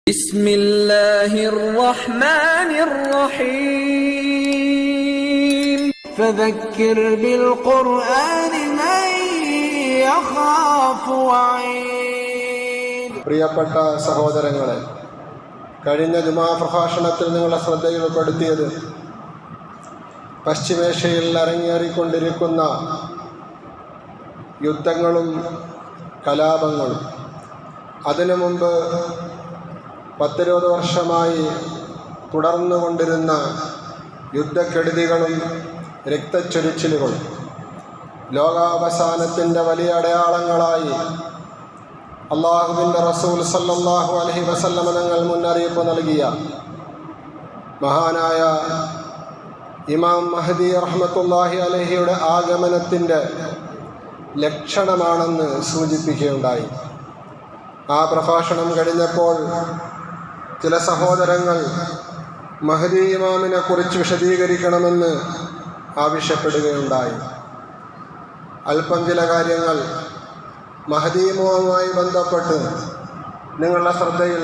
بسم الله الرحمن الرحيم فذكر بالقرآن من يخاف وعيد. പ്രിയപ്പെട്ട സഹോദരങ്ങളെ, കഴിഞ്ഞ ജുമാ പ്രഭാഷണത്തിൽ നിങ്ങളുടെ ശ്രദ്ധയിൽപ്പെടുത്തിയത് പശ്ചിമേഷ്യയിൽ അരങ്ങേറിക്കൊണ്ടിരിക്കുന്ന യുദ്ധങ്ങളും കലാപങ്ങളും, അതിനു മുമ്പ് 10-20 വർഷമായി തുടർന്നുകൊണ്ടിരുന്ന യുദ്ധക്കെടുതികളും രക്തച്ചൊരിച്ചിലുകളും ലോകാവസാനത്തിൻ്റെ വലിയ അടയാളങ്ങളായി അള്ളാഹുവിൻ്റെ റസൂൽ സല്ലല്ലാഹു അലൈഹി വസല്ലമ തങ്ങൾ മുന്നറിയിപ്പ് നൽകിയ മഹാനായ ഇമാം മഹ്ദി റഹ്മത്തുള്ളാഹി അലൈഹിയുടെ ആഗമനത്തിൻ്റെ ലക്ഷണമാണെന്ന് സൂചിപ്പിക്കുകയുണ്ടായി. ആ പ്രഭാഷണം കഴിഞ്ഞപ്പോൾ ചില സഹോദരങ്ങൾ മഹ്ദി ഇമാമിനെ കുറിച്ച് വിശദീകരിക്കണമെന്ന് ആവശ്യപ്പെടുകയുണ്ടായി. അല്പം ചില കാര്യങ്ങൾ മഹ്ദി ഇമാമുമായി ബന്ധപ്പെട്ട് നിങ്ങളുടെ ശ്രദ്ധയിൽ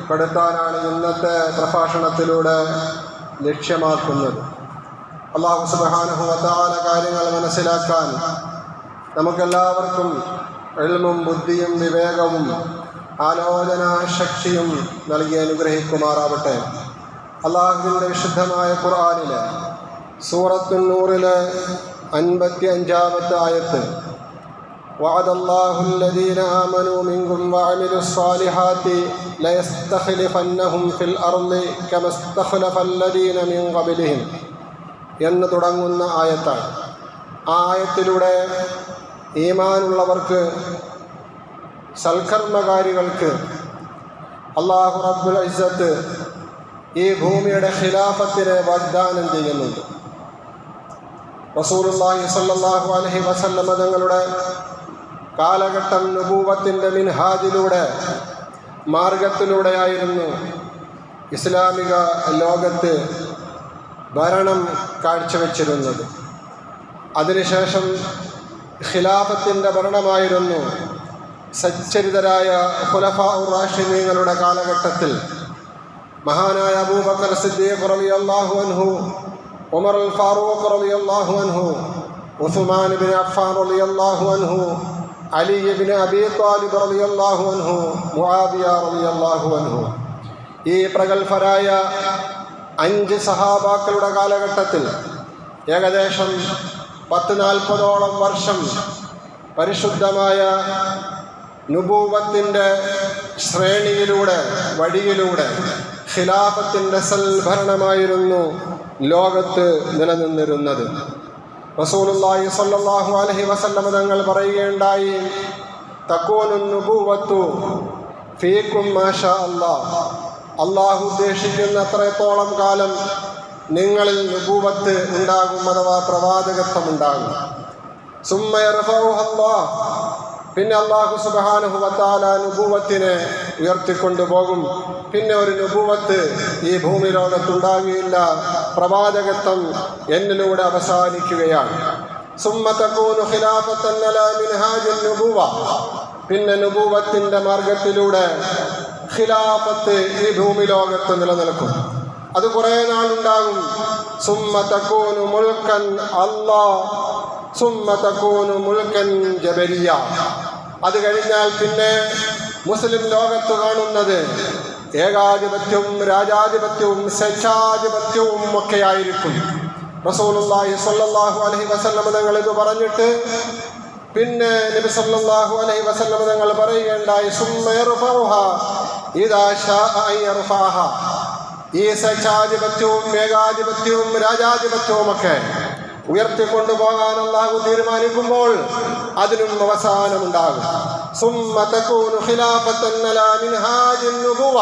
പെടുത്താനാണ് ഇന്നത്തെ പ്രഭാഷണത്തിലൂടെ ലക്ഷ്യമാക്കുന്നത്. അല്ലാഹു സുബ്ഹാനഹു വ തആല കാര്യങ്ങൾ മനസ്സിലാക്കാൻ നമുക്കെല്ലാവർക്കും ഇൽമും ബുദ്ധിയും വിവേകവും ആലോചനാശക്തിയും നൽകി അനുഗ്രഹിക്കുമാറാവട്ടെ. അള്ളാഹുവിൻ്റെ വിശുദ്ധമായ ഖുർആനിലെ സൂറത്തുൻ നൂറിലെ 55-ാമത്തെ ആയത്ത്, വഅദല്ലാഹു അല്ലദീന ആമനൂ മിൻകും വഅമിലുസ് സാലിഹാത്തി ലയസ്തഖ്ലിഫന്നഹും ഫിൽ അർളി കമസ്തഖ്ലഫല്ലദീന മിൻ ഖബ്ലിഹിം എന്ന് തുടങ്ങുന്ന ആയത്താണ്. ആ ആയത്തിലൂടെ ഈമാനുള്ളവർക്ക്, സൽക്കർമ്മകാരികൾക്ക് അല്ലാഹു റബ്ബുൽ ഇസ്സത്ത് ഈ ഭൂമിയുടെ ഖിലാഫത്തിനെ വാഗ്ദാനം ചെയ്യുന്നുണ്ട്. റസൂലുള്ളാഹി സ്വല്ലല്ലാഹു അലൈഹി വസല്ലമ തങ്ങളുടെ കാലഘട്ടം നുബൂവത്തിൻ്റെ മിൻഹാജിലൂടെ, മാർഗത്തിലൂടെയായിരുന്നു ഇസ്ലാമിക ലോകത്ത് ഭരണം കാഴ്ചവെച്ചിരുന്നത്. അതിനുശേഷം ഖിലാഫത്തിൻ്റെ ഭരണമായിരുന്നു സച്ചരിതരായ ഖുലഫാഉർ റാഷിദീങ്ങളുടെ കാലഘട്ടത്തിൽ. മഹാനായ അബൂബക്കർ സിദ്ദീഖ് റളിയല്ലാഹു അൻഹു, ഉമർ അൽ ഫാറൂഖ് റളിയല്ലാഹു അൻഹു, ഉസ്മാൻ ഇബ്നു അഫ്ഫാൻ റളിയല്ലാഹു അൻഹു, അലി ഇബ്നു അബീ ത്വാലിബ് റളിയല്ലാഹു അൻഹു, മുആവിയ റളിയല്ലാഹു അൻഹു, ഈ പ്രഗത്ഭരായ 5 സഹാബാക്കളുടെ കാലഘട്ടത്തിൽ ഏകദേശം 10-40ഓളം വർഷം പരിശുദ്ധമായ നുബൂവത്തിൻ്റെ ശ്രേണിയിലൂടെ, വഴിയിലൂടെ ഖിലാഫത്തിൻ്റെ സൽഭരണമായിരുന്നു ലോകത്ത് നിലനിന്നിരുന്നത്. റസൂലുള്ളാഹി സ്വല്ലല്ലാഹു അലൈഹി വസല്ലമ തങ്ങൾ പറയുകയുണ്ടായി, തകൂനു നുബൂവത്തു ഫീകും മാഷാ അല്ലാഹ്. അള്ളാഹു ഉദ്ദേശിക്കുന്ന അത്രത്തോളം കാലം നിങ്ങളിൽ നുബൂവത്ത് ഉണ്ടാകും, അഥവാ പ്രവാചകത്വം ഉണ്ടാകും. സുമ്മ യർഫഉഹു അല്ലാഹ്, പിന്നെ അല്ലാഹു സുബ്ഹാനഹു വ തആല നുബൂവത്തിനെ ഉയർത്തിക്കൊണ്ടുപോകും. പിന്നെ ഒരു നുബൂവത്ത് ഈ ഭൂമി ലോകത്തുണ്ടാകുകയില്ല, പ്രവാചകത്വം എന്നിലൂടെ അവസാനിക്കുകയാണ്. സുമ്മ തകൂനു ഖിലാഫത്തൻ അലാ മിൻഹാജിൻ നുബൂവ, പിന്നെ നുബൂവത്തിൻ്റെ മാർഗത്തിലൂടെ ഖിലാഫത്ത് ഈ ഭൂമി ലോകത്ത് നിലനിൽക്കും. അത് കുറേ നാളുണ്ടാകും. സുമ്മ തകൂനു മുൽക്കൻ അല്ലാഹ്, സുമ്മ തകൂനു മുൽക്കൻ ജബരിയ. അത് കഴിഞ്ഞാൽ പിന്നെ മുസ്ലിം ലോകത്ത് കാണുന്നത് ഏകാധിപത്യവും രാജാധിപത്യവും സ്വേച്ഛാധിപത്യവും ഒക്കെയായിരിക്കും. റസൂലുള്ളാഹി സ്വല്ലല്ലാഹു അലൈഹി വസല്ലമ തങ്ങൾ ഇത് പറഞ്ഞിട്ട് പിന്നെ നബി സല്ലല്ലാഹു അലൈഹി വസല്ലമ തങ്ങൾ പറയുകയുണ്ടായി, സുമ്മ യർഫഉഹാ ഇദാ ശാഅ അൻ യർഫഅഹ. ഈ സ്വേച്ഛാധിപത്യവും ഏകാധിപത്യവും രാജാധിപത്യവും ഒക്കെ ഉയർത്തിക്കൊണ്ടുപോകാൻ അല്ലാഹു തീരുമാനിക്കുമ്പോൾ അതിനും അവസാനമുണ്ടാകും. സുമ്മ തകൂനു ഖിലാഫത്തൻ അലാ മിൻഹാജിൻ നുബുവ,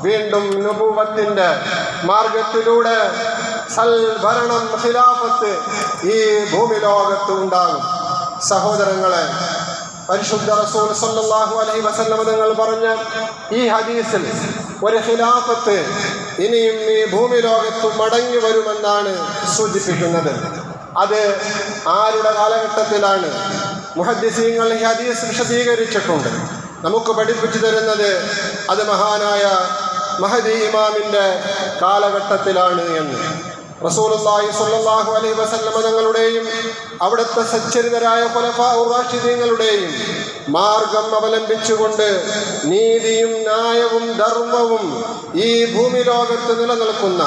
വീണ്ടും നുബുവത്തിന്റെ മാർഗത്തിലൂടെ സൽഭരണം, ഖിലാഫത്ത് ഈ ഭൂമി ലോകത്ത് ഉണ്ടാകും. സഹോദരങ്ങളെ, പരിശുദ്ധ റസൂൽ സല്ലല്ലാഹു അലൈഹി വസല്ലമ തങ്ങൾ പറഞ്ഞ ഈ ഹദീസിൽ ഒരു ഖിലാഫത്ത് ഇനിയും ഈ ഭൂമി ലോകത്ത് മടങ്ങി വരുമെന്നാണ് സൂചിപ്പിക്കുന്നത്. അത് ആരുടെ കാലഘട്ടത്തിലാണ്? മുഹദ്ദിസീങ്ങൾ ഈ ഹദീസ് വിശദീകരിച്ചിട്ടുണ്ട്. നമുക്ക് പഠിപ്പിച്ചു തരുന്നത് അത് മഹാനായ മഹദി ഇമാമിൻ്റെ കാലഘട്ടത്തിലാണ് എന്ന്. റസൂലുള്ളാഹി സ്വല്ലല്ലാഹു അലൈഹി വസല്ലമ തങ്ങളുടെയും അവിടുത്തെ സച്ചരിതരായ ഖുലഫാഉർ റാഷിദീങ്ങളുടെയും മാർഗം അവലംബിച്ചുകൊണ്ട് നീതിയും ന്യായവും ധർമ്മവും ഈ ഭൂമി ലോകത്ത് നിലനിൽക്കുന്ന,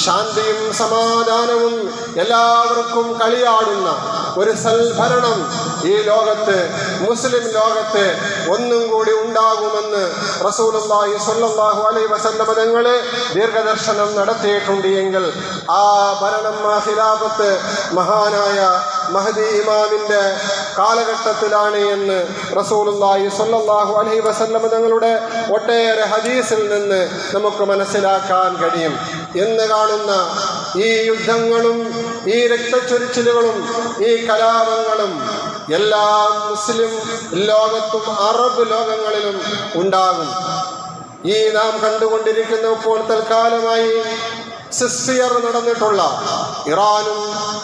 ശാന്തിയും സമാധാനവും എല്ലാവർക്കും കളിയാടുന്ന ഒരു സൽഭരണം ഈ ലോകത്ത്, മുസ്ലിം ലോകത്ത് ഒന്നും കൂടി ഉണ്ടാകുമെന്ന് റസൂലുള്ളാഹി സ്വല്ലല്ലാഹു അലൈഹി വസല്ലമ തങ്ങൾ ദീർഘദർശനം നടത്തിയിട്ടുണ്ട് എങ്കിൽ ആ ഭരണം, ആ ഖിലാഫത്ത് മഹാനായ മഹദി ഇമാമിൻ്റെ കാലഘട്ടത്തിലാണ് എന്ന് റസൂലുള്ളാഹി സ്വല്ലല്ലാഹു അലൈഹി വസല്ലമ തങ്ങളുടെ ഒട്ടേറെ ഹദീസിൽ നിന്ന് നമുക്ക് മനസ്സിലാക്കാൻ കഴിയും. ഇന്ന് കാണുന്ന ഈ യുദ്ധങ്ങളും ഈ രക്തച്ചൊരിച്ചിലുകളും ഈ കലാപങ്ങളും എല്ലാ മുസ്ലിം ലോകത്തും അറബ് ലോകങ്ങളിലും ഉണ്ടാകും. ഈ നാം കണ്ടുകൊണ്ടിരിക്കുന്ന ഇപ്പോൾ തൽക്കാലമായി സിസ്ഫിയർ നടന്നിട്ടുള്ള ഇറാനും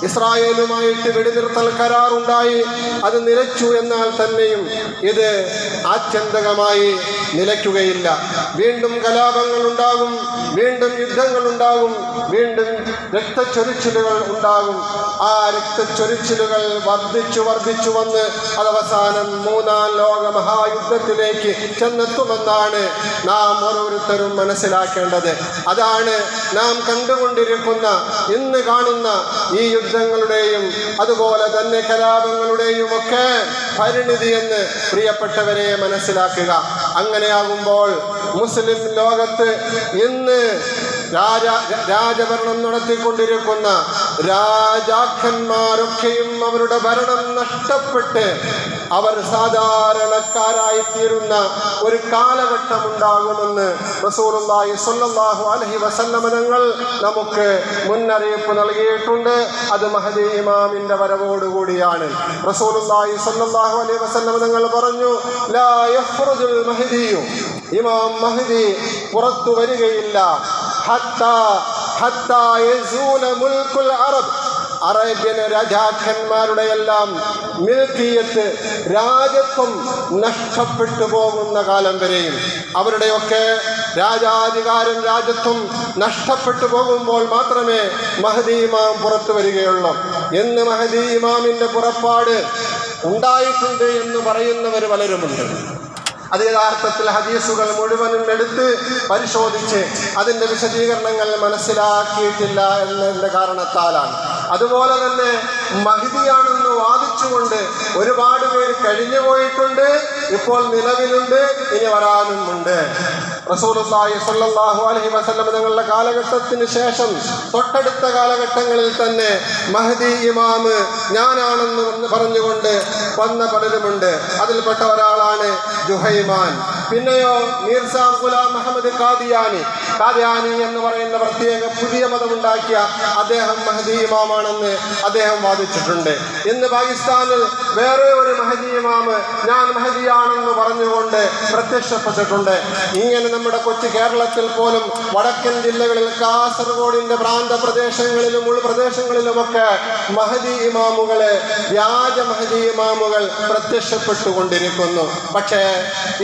ഇസ്രായേലുമായിട്ട് വെടിനിർത്തൽ കരാറുണ്ടായി. അത് നിലച്ചു എന്നാൽ തന്നെയും ഇത് ആത്യന്തികമായി നിലയ്ക്കുകയില്ല. വീണ്ടും കലാപങ്ങൾ ഉണ്ടാകും, വീണ്ടും യുദ്ധങ്ങൾ ഉണ്ടാകും, വീണ്ടും രക്തച്ചൊരിച്ചിലുകൾ ഉണ്ടാകും. ആ രക്തച്ചൊരിച്ചിലുകൾ വർദ്ധിച്ചു വന്ന് അതവസാനം മൂന്നാം ലോക മഹായുദ്ധത്തിലേക്ക് ചെന്നെത്തുമെന്നാണ് നാം ഓരോരുത്തരും മനസ്സിലാക്കേണ്ടത്. അതാണ് നാം കണ്ടുകൊണ്ടിരിക്കുന്ന, ഇന്ന് കാണുന്ന ഈ യുദ്ധങ്ങളുടെയും അതുപോലെ തന്നെ കലാപങ്ങളുടെയും ഒക്കെ പരിണിതി എന്ന് പ്രിയപ്പെട്ടവരെ മനസ്സിലാക്കുക. അങ്ങനെയാകുമ്പോൾ മുസ്ലിം ലോകത്ത് ഇന്ന് രാജഭരണം നടത്തിക്കൊണ്ടിരിക്കുന്ന രാജാക്കന്മാരൊക്കെയും അവരുടെ ഭരണം നഷ്ടപ്പെട്ട് അവർ സാധാരണക്കാരായിത്തീരുന്ന ഒരു കാലഘട്ടം ഉണ്ടാകുമെന്ന് റസൂലുള്ളാഹി സ്വല്ലല്ലാഹു അലൈഹി വസല്ലമ തങ്ങൾ നമുക്ക് മുന്നറിയിപ്പ് നൽകിയിട്ടുണ്ട്. അത് മഹദി ഇമാമിൻ്റെ വരവോടുകൂടിയാണ്. റസൂലുള്ളാഹി സ്വല്ലല്ലാഹു അലൈഹി വസല്ലമ തങ്ങൾ പറഞ്ഞു, ലാ യഖ്റുജുൽ മഹ്ദിയു, ഇമാം മഹ്ദി പുറത്തു വരികയില്ല. ഹത്താ യസൂല മുൽക്കുൽ അറബ്, അറേബ്യൻ രാജാക്കന്മാരുടെ എല്ലാം മിൽക്കിയത്ത്, രാജത്വം നഷ്ടപ്പെട്ടു പോകുന്ന കാലം വരെയും, അവരുടെയൊക്കെ രാജാധികാരം, രാജത്വം നഷ്ടപ്പെട്ടു പോകുമ്പോൾ മാത്രമേ മഹദി ഇമാം പുറത്തു വരികയുള്ളൂ എന്ന് മഹദി ഇമാമിൻ്റെ പുറപ്പാട് ഉണ്ടായിട്ടുണ്ട് എന്ന് പറയുന്നവർ പലരുമുണ്ട്. അത് യഥാർത്ഥത്തിൽ ഹദീസുകൾ മുഴുവനും എടുത്ത് പരിശോധിച്ച് അതിൻ്റെ വിശദീകരണങ്ങൾ മനസ്സിലാക്കിയിട്ടില്ല എന്നതിൻ്റെ കാരണത്താലാണ്. അതുപോലെ തന്നെ മഹ്ദിയാണെന്ന് വാദിച്ചുകൊണ്ട് ഒരുപാട് പേര് കഴിഞ്ഞു പോയിട്ടുണ്ട്, ഇപ്പോൾ നിലവിലുണ്ട്, ഇനി വരാനുമുണ്ട്. റസൂലുള്ളാഹി സ്വല്ലല്ലാഹു അലൈഹി വസല്ലം തങ്ങളുടെ കാലഘട്ടത്തിന് ശേഷം തൊട്ടടുത്ത കാലഘട്ടങ്ങളിൽ തന്നെ മഹ്ദി ഇമാം ഞാനാണെന്ന് പറഞ്ഞുകൊണ്ട് വന്ന പലരുമുണ്ട്. അതിൽപ്പെട്ട ഒരാളാണ് ജുഹൈമാൻ. പിന്നെയോ മീർസ ഗുലാം അഹമ്മദ് ഖാദിയാനി എന്ന് പറയുന്ന പ്രത്യേക പുതിയ മതമുണ്ടാക്കിയ അദ്ദേഹം മഹ്ദി ഇമാമാണെന്ന് അദ്ദേഹം വാദിച്ചിട്ടുണ്ട്. ഇന്ന് പാകിസ്ഥാനിൽ വേറെ ഒരു മഹ്ദി ഇമാം ഞാൻ മഹ്ദിയാണെന്ന് പറഞ്ഞുകൊണ്ട് പ്രത്യക്ഷപ്പെട്ടിട്ടുണ്ട്. ഇങ്ങനെ നമ്മുടെ കൊച്ചു കേരളത്തിൽ പോലും വടക്കൻ ജില്ലകളിൽ, കാസർഗോഡിന്റെ പ്രാന്ത പ്രദേശങ്ങളിലും ഉൾപ്രദേശങ്ങളിലുമൊക്കെ മഹ്ദി ഇമാമുകളെ, വ്യാജ മഹ്ദി ഇമാമുകൾ പ്രത്യക്ഷപ്പെട്ടുകൊണ്ടിരിക്കുന്നു. പക്ഷേ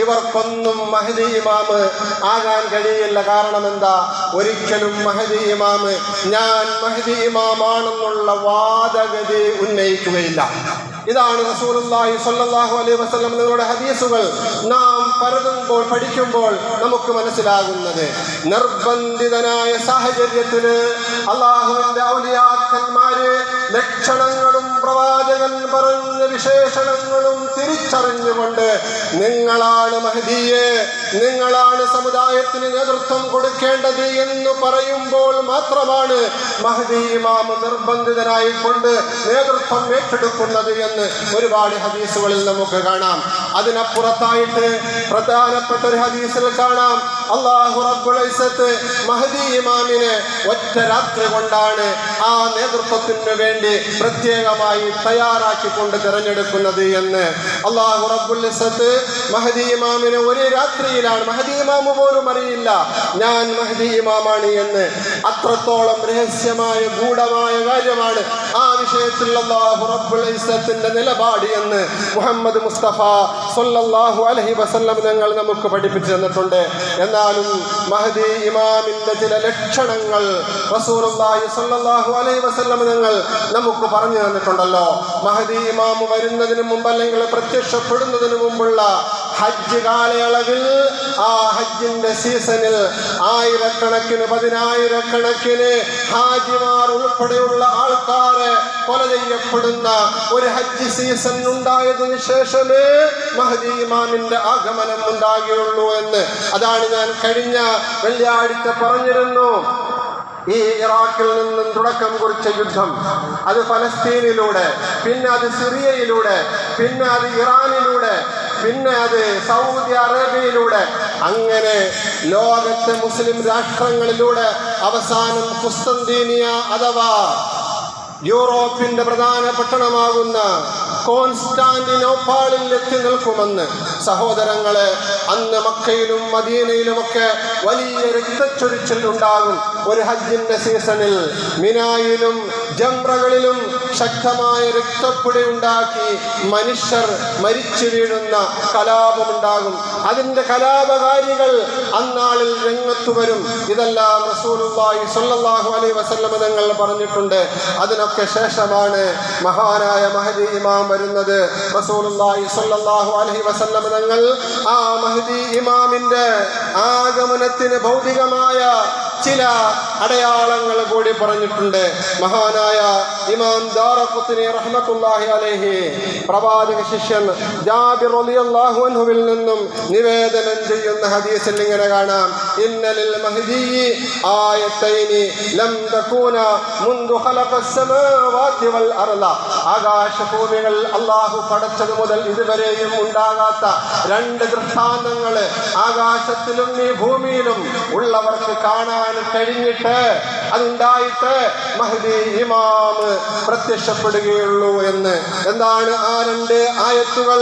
ഇവർക്കൊന്നും മഹ്ദി ഇമാം ആകാൻ കഴിയില്ല. കാരണം എന്താ? ഒരിക്കലും മഹ്ദി ഇമാം ഞാൻ മഹ്ദി ഇമാമാണെന്നുള്ള വാദഗതി ഉന്നയിക്കുകയില്ല. ഇതാണ് റസൂലുള്ളാഹി സ്വല്ലല്ലാഹു അലൈഹി വസല്ലം നിങ്ങളുടെ ഹദീസുകൾ നാം പഠിക്കുമ്പോൾ നമുക്ക് മനസ്സിലാകുന്നത്. നിർബന്ധിതനായ സാഹചര്യത്തിൽ അല്ലാഹുവിന്റെ ഔലിയാക്കന്മാര് ലക്ഷണങ്ങളും പ്രവാചകൻ പറഞ്ഞ വിശേഷണങ്ങളും തിരിച്ചറിഞ്ഞുകൊണ്ട് നിങ്ങളാണ് മഹ്ദിയെ, നിങ്ങളാണ് സമുദായത്തിന് നേതൃത്വം കൊടുക്കേണ്ടത് എന്ന് പറയുമ്പോൾ മാത്രമാണ് മഹ്ദി ഇമാം നിർബന്ധിതനായിക്കൊണ്ട് നേതൃത്വം ഏറ്റെടുക്കുന്നത് എന്ന് ഒരുപാട് ഹദീസുകളിൽ നമുക്ക് കാണാം. അതിനപ്പുറത്തായിട്ട് പ്രധാനപ്പെട്ട ഒരു ഹദീസിൽ കാണാം, അല്ലാഹു റബ്ബുൽ ഇസ്സത്ത് മഹ്ദി ഇമാമിനെ ഒറ്റ രാത്രി കൊണ്ടാണ് ആ നേതൃത്വത്തിന് വേണ്ടി പ്രത്യേകമായി തയ്യാറാക്കിക്കൊണ്ട് തിരഞ്ഞെടുക്കുന്നത് എന്ന്. അല്ലാഹു റബ്ബുൽ ഇസ്സത്ത് മഹ്ദി ഇമാമിനെ ഒരു രാത്രിയിലാണ്, മഹ്ദി ഇമാം പോലും അറിയില്ല ഞാൻ മഹ്ദി ഇമാമാണ് എന്ന്. അത്രത്തോളം രഹസ്യമായ ഗൂഢമായ കാര്യമാണ്. ആ വിഷയത്തിൽ അല്ലാഹു റബ്ബുൽ ഇസ്സത്ത് സീസണിന്റെ നിലപാട് എന്ന് മുഹമ്മദ് മുസ്തഫ സല്ലല്ലാഹു അലൈഹി വസല്ലം ഞങ്ങൾ നമുക്ക് പഠിപ്പിച്ചു തന്നിട്ടുണ്ട്. എന്നാലും മഹദി ഇമാമിന്റെ ചില ലക്ഷണങ്ങൾ റസൂലുള്ളാഹി സല്ലല്ലാഹു അലൈഹി വസല്ലം ഞങ്ങൾ നമുക്ക് പറഞ്ഞു തന്നിട്ടുണ്ടല്ലോ. മഹദി ഇമാം വരുന്നതിന് മുമ്പ് അല്ലെങ്കിൽ പ്രത്യക്ഷപ്പെടുന്നതിന് മുമ്പുള്ള ഹജ്ജ് കാലയളവിൽ, ആ ഹജ്ജിന്റെ സീസണിൽ ആയിരക്കണക്കിന് പതിനായിരക്കണക്കിന് ഹാജിമാർ ഉൾപ്പെടെയുള്ള ആൾക്കാരെ കൊല ചെയ്യപ്പെടുന്ന ഒരു ഹജ്ജ് സീസൺ ഉണ്ടായതിനു ശേഷമേ മഹദി ഇമാമിന്റെ ആഗമനം ഉണ്ടാകുകയുള്ളൂ എന്ന്. അതാണ് ഞാൻ കഴിഞ്ഞ വെള്ളിയാഴ്ച പറഞ്ഞിരുന്നു. ഈ ഇറാഖിൽ നിന്നും തുടക്കം കുറിച്ച യുദ്ധം, അത് ഫലസ്തീനിലൂടെ, പിന്നെ അത് സിറിയയിലൂടെ, പിന്നെ അത് ഇറാനിലൂടെ, പിന്നെ അത് സൗദി അറേബ്യയിലൂടെ, അങ്ങനെ ലോകത്തെ മുസ്ലിം രാഷ്ട്രങ്ങളിലൂടെ അവസാനം കുസ്തന്തീനിയ അഥവാ യൂറോപ്പിന്റെ പ്രധാന പട്ടണമാകുന്ന കോൺസ്റ്റാന്റിനോപ്പിളിൽ എത്തി നിൽക്കുമെന്ന് സഹോദരങ്ങളെ, അന്ന് മക്കയിലും മദീനയിലുമൊക്കെ വലിയ രക്തച്ചൊരിച്ചിൽ ഉണ്ടാകും. ഒരു ഹജ്ജിന്റെ സീസണിൽ മിനായിലും ജംറകളിലും ശക്തമായ രക്തപ്പൊടി ഉണ്ടാക്കി മനുഷ്യർ മരിച്ചു വീഴുന്ന കലാപമുണ്ടാകും. അതിന്റെ കലാപകാരികൾ അന്നാളിൽ രംഗത്തു വരും. ഇതെല്ലാം റസൂലുള്ളാഹി സ്വല്ലല്ലാഹു അലൈഹി വസല്ലം തങ്ങൾ പറഞ്ഞിട്ടുണ്ട്. അതിനൊക്കെ ശേഷമാണ് മഹാനായ മഹദി ഇമാം വരുന്നത്. റസൂലുള്ളാഹി സ്വല്ലല്ലാഹു അലൈഹി വസല്ലം തങ്ങൾ ആ മഹദി ഇമാമിന്റെ ആഗമനത്തിന് ഭൗതികമായ ചില അടയാളങ്ങൾ കൂടി പറഞ്ഞിട്ടുണ്ട്. മഹാനായ ഇമാം ദാറഖുത്നി റഹ്മത്തുള്ളാഹി അലൈഹി പ്രവാചക ശിഷ്യൻ ജാബിർ റളിയല്ലാഹു അൻഹുവിൽ നിന്നും നിവേദനം ചെയ്യുന്ന ഹദീസിൽ ഇങ്ങനെ കാണാം: ഇന്നലിൽ മഹ്ദി ആയത്തൈനി ലം തകൂന മുൻദു ഖലഖസ് സമാവാതി വൽ അർള. ആകാശഭൂമികൾ അല്ലാഹു പടച്ചത് മുതൽ ഇതുവരെയും ഉണ്ടാകാത്ത രണ്ട് ദൃഷ്ടാന്തങ്ങൾ ആകാശത്തിലും ഈ ഭൂമിയിലും ഉള്ളവർക്ക് കാണാൻ കഴിഞ്ഞിട്ട് അതുണ്ടായിട്ട് മഹ്ദി ഇമാം പ്രത്യക്ഷപ്പെടുകയുള്ളൂ എന്ന്. എന്താണ് ആ രണ്ട് ആയത്തുകൾ?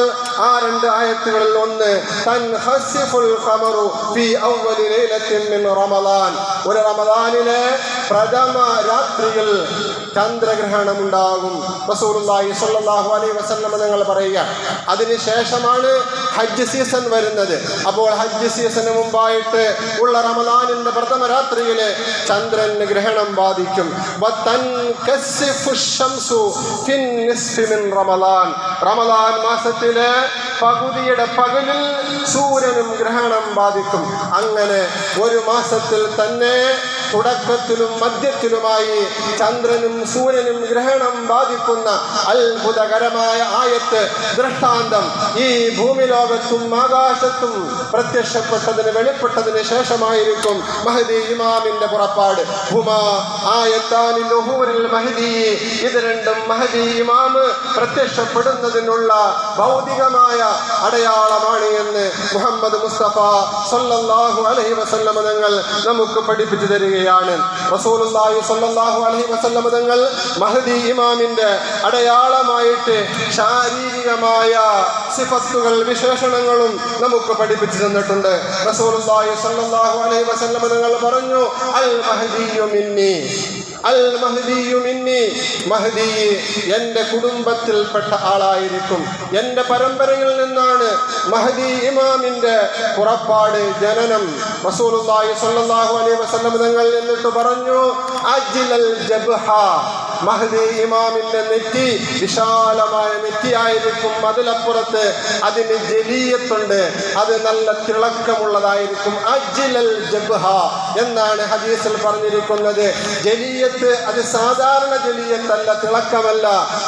ആ രണ്ട് ആയത്തുകളിൽ ഒന്ന്, തൻഖസിഫുൽ ഖമറു ഫീ അവ്വലി ലൈലത്തിൻ മിൻ റമളാൻ. ഒരു റമളാനിലെ പ്രഥമ രാത്രിയിൽ ചന്ദ്രഗ്രഹണം ഉണ്ടാകും. റസൂലുള്ളാഹി സ്വല്ലല്ലാഹു അലൈഹി വസല്ലം നിങ്ങൾ പറയുക. അതിനുശേഷമാണ് ഹജ്ജ് സീസൺ വരുന്നത്. അപ്പോൾ ഹജ്ജ് സീസണിന് മുമ്പായിട്ട് ഉള്ള റമളാനിന്റെ പ്രഥമ രാത്രിയിലെ ചന്ദ്രന് ഗ്രഹണം ബാധിക്കും. റമളാൻ മാസത്തിലെ പകുതിയുടെ പകലിൽ സൂര്യനും ഗ്രഹണം ബാധിക്കും. അങ്ങനെ ഒരു മാസത്തിൽ തന്നെ തുടക്കത്തിലും മധ്യത്തിലുമായി ചന്ദ്രനും സൂര്യനും ഗ്രഹണം ബാധിക്കുന്ന അത്ഭുതകരമായ ആയത്ത് ദൃഷ്ടാന്തം ഈ ഭൂമിലോകത്തും ആകാശത്തും പ്രത്യക്ഷപ്പെട്ടതിന് വെളിപ്പെട്ടതിന് ശേഷമായിരിക്കും മഹ്ദി ഇമാമിന്റെ പുറപ്പാട്. ഹുമാ ആയത്താനി ലുഹൂരിൽ മഹ്ദി. ഇത് രണ്ടും മഹ്ദി ഇമാം പ്രത്യക്ഷപ്പെടുന്നതിനുള്ള ഭൗതികമായ അടയാളമാണ് എന്ന് മുഹമ്മദ് മുസ്തഫ സല്ലല്ലാഹു അലൈഹി വസല്ലം തങ്ങൾ നമുക്ക് പഠിപ്പിച്ചു തരികയാണ്. റസൂലുള്ളാഹി സല്ലല്ലാഹു അലൈഹി വസല്ലം തങ്ങൾ മഹ്ദി ഇമാമിന്റെ അടയാളമായിട്ട് ശാരീരികമായ സിഫത്തുകൾ, വിശേഷണങ്ങളും നമുക്ക് പഠിപ്പിച്ചു തന്നിട്ടുണ്ട്. റസൂലുള്ളാഹി സല്ലല്ലാഹു അലൈഹി വസല്ലം തങ്ങൾ പറഞ്ഞു, അൽ മഹ്ദിയു മിന്നി, അൽ മഹ്ദിയു മിന്നി. മഹ്ദി എൻ്റെ കുടുംബത്തിൽപ്പെട്ട ആളായിരിക്കും, എൻ്റെ പരമ്പരയിൽ നിന്നാണ് മഹ്ദി ഇമാമിന്റെ പുറപ്പാട്, ജനനം. റസൂലുള്ളാഹി സ്വല്ലല്ലാഹു അലൈഹി വസല്ലം തങ്ങൾ എന്നിട്ട് പറഞ്ഞു, അജ്ലൽ ജബ്ഹ. മഹ്ദി ഇമാമിന്റെ നെറ്റി വിശാലമായ നെറ്റിയായിരിക്കും. അതിലപ്പുറത്ത് അതിന് ജലീയത്തുണ്ട്, അത് നല്ല തിളക്കമുള്ളതായിരിക്കും. അജ്ലൽ ജബ്ഹ എന്നാണ് ഹദീസിൽ പറഞ്ഞിരിക്കുന്നത്. ജലീയത്ത് അത് സാധാരണ ജലീയത്തല്ല, തിളക്കമല്ല,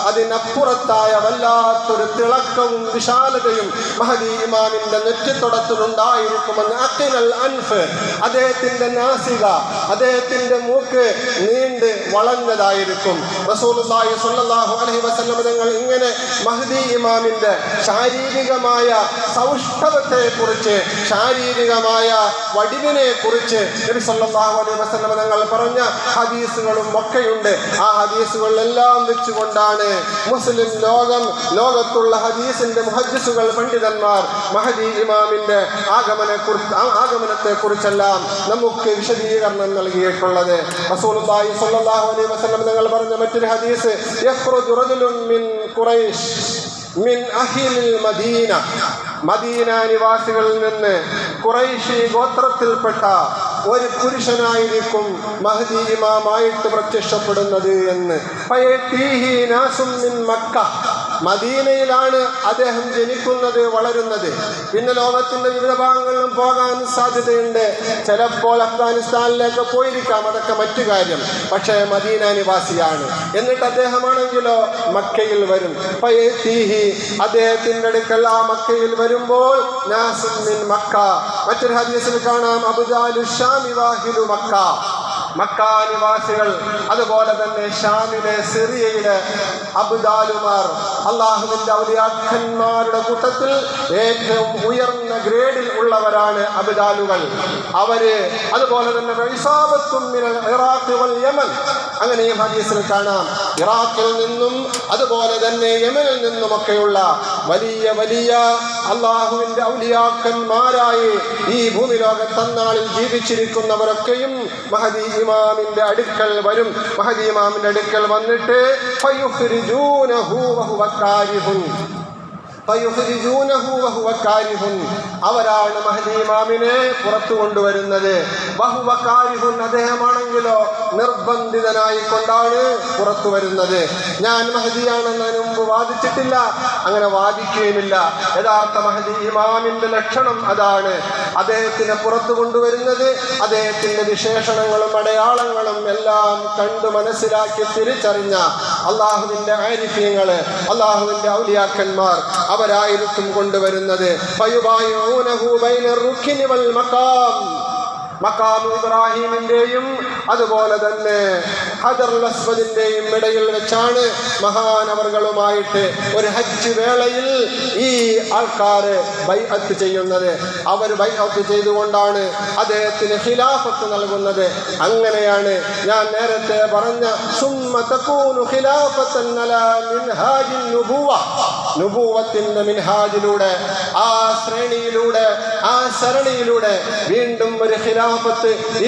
അതിനപ്പുറത്തായ വല്ലാത്തൊരു തിളക്കവും വിശാലതയും മഹ്ദി ഇമാമിന്റെ നെറ്റിത്തൊടത്തിലുണ്ടായിരിക്കുമെന്ന്. അഖിനൽ അൻഫ്, അദ്ദേഹത്തിന്റെ നാസിക, അദ്ദേഹത്തിന്റെ മൂക്ക് നീണ്ട് വളഞ്ഞതായിരിക്കും. റസൂലുള്ളാഹി സ്വല്ലല്ലാഹു അലൈഹി വസല്ലം തങ്ങൾ ഇങ്ങനെ മഹ്ദി ഇമാമിന്റെ ശാരീരികമായ സൗഷ്ഠവത്തെ കുറിച്ച്, ശാരീരികമായ വടിവിനെ കുറിച്ച് നബി നബി സല്ലല്ലാഹു അലൈഹി വസല്ലം തങ്ങൾ പറഞ്ഞ ഹദീസുകളും ഒക്കെയുണ്ട്. ആ ഹദീസുകളെല്ലാം വെച്ചുകൊണ്ടാണ് മുസ്ലിം ലോകത്തുള്ള ഹദീസിന്റെ മുഹദ്ദിസുകൾ പണ്ഡിതന്മാർ മഹദി ഇമാമിന്റെ ആഗമനത്തെ കുറിച്ചെല്ലാം നമുക്ക് വിശദീകരണം നൽകിയിട്ടുള്ളത്. റസൂലുള്ളാഹി സ്വല്ലല്ലാഹു അലൈഹി വസല്ലം തങ്ങൾ പറഞ്ഞ മറ്റൊരു ഹദീസ്, യഖ്റുജു റജുലുൻ മിൻ ഖുറൈശ് മിൻ അഹ്ലിൽ മദീന, മദീന നിവാസികളിൽ നിന്ന് ഖുറൈശി ഗോത്രത്തിൽപ്പെട്ട ഒരു പുരുഷനായിരിക്കും മഹദി ഇമാമായിട്ട് പ്രത്യക്ഷപ്പെടുന്നത് എന്ന്. ഫയതീഹി നാസും മിൻ മക്ക, മദീനയിലാണ് അദ്ദേഹം ജനിക്കുന്നത്, വളരുന്നത്. പിന്നെ ലോകത്തിന്റെ വിവിധ ഭാഗങ്ങളിലും പോകാൻ സാധ്യതയുണ്ട്. ചിലപ്പോൾ അഫ്ഗാനിസ്ഥാനിലേക്ക് പോയിരിക്കാം, അതൊക്കെ മറ്റു കാര്യം. പക്ഷേ മദീന നിവാസിയാണ്. എന്നിട്ട് അദ്ദേഹമാണെങ്കിലോ മക്കയിൽ വരും. ഫയതീഹി, അദ്ദേഹത്തിന്റെ അടുക്കൽ ആ മക്കയിൽ വരുമ്പോൾ നാസും മിൻ മക്ക, മറ്റൊരു ഹദീസിൽ കാണാം അബ്ദാലു ശാമി വാഹിദു മക്ക, മക്ക നിവാസികൾ. അതുപോലെ തന്നെ ഷാമിലെ സിറിയയിലെ അബ്ദാലുമാർ, അള്ളാഹുവിന്റെ ഔലിയാക്കന്മാരുടെ കൂട്ടത്തിൽ ഏറ്റവും ഉയർന്ന ഗ്രേഡിൽ ഉള്ളവരാണ് അബ്ദാലുകൾ. അവര് അതുപോലെ തന്നെ ഇറാഖ് വൽ യമൻ, അങ്ങനെയും ഹദീസിൽ കാണാം. ഇറാഖിൽ നിന്നും അതുപോലെ തന്നെ യമനിൽ നിന്നുമൊക്കെയുള്ള വലിയ വലിയ അള്ളാഹുവിന്റെ ഔലിയാക്കന്മാരായി ഈ ഭൂമി ലോകത്തന്നാളിൽ ജീവിച്ചിരിക്കുന്നവരൊക്കെയും മഹദി ഇമാമിന്റെ അടുക്കൽ വരും. മഹദി ഇമാമിന്റെ അടുക്കൽ വന്നിട്ട് അവരാണ് മഹദി ഇമാമിനെ പുറത്തു കൊണ്ടുവരുന്നത്. അദ്ദേഹമാണെങ്കിലോ നിർബന്ധിതനായി കൊണ്ടാണ് പുറത്തു വരുന്നത്. ഞാൻ മഹദിയാണെന്ന് മുമ്പ് വാദിച്ചിട്ടില്ല, അങ്ങനെ വാദിക്കുകയുമില്ല. യഥാർത്ഥ മഹദി ഇമാമിന്റെ ലക്ഷണം അതാണ്. അദ്ദേഹത്തിനെ പുറത്തു കൊണ്ടുവരുന്നത് അദ്ദേഹത്തിന്റെ വിശേഷണങ്ങളും അടയാളങ്ങളും എല്ലാം കണ്ടു മനസ്സിലാക്കി തിരിച്ചറിഞ്ഞ അള്ളാഹുവിന്റെ ആരിഫ്യങ്ങള്, അള്ളാഹുവിന്റെ ഔലിയാക്കന്മാർ അവരായിരിക്കും കൊണ്ടുവരുന്നത്. മഖാം ഇബ്രാഹിമിന്റെയും അതുപോലെ തന്നെ ഹജറുൽ അസ്വദിന്റെയും ഇടയിൽ വെച്ചാണ് മഹാനവറുകളുമായിട്ട് ഒരു ഹജ്ജ് വേളയിൽ ഈ ആൾക്കാര് ബൈഅത്ത് ചെയ്യുന്നത്. അവർ ബൈഅത്ത് ചെയ്തുകൊണ്ടാണ് അദ്ദേഹത്തിന് ഖിലാഫത്ത് നൽകുന്നത്. അങ്ങനെയാണ് ഞാൻ നേരത്തെ പറഞ്ഞ സുമ്മ തകൂനു ഖിലാഫത്തൻ അലാ മിൻഹാജിൻ നുബുവ, നുബുവത്തിന്റെ മിൻഹാജിലൂടെ, ആ ശ്രേണിയിലൂടെ, ആ സരണിയിലൂടെ വീണ്ടും ഒരു ഖിലാഫത്ത്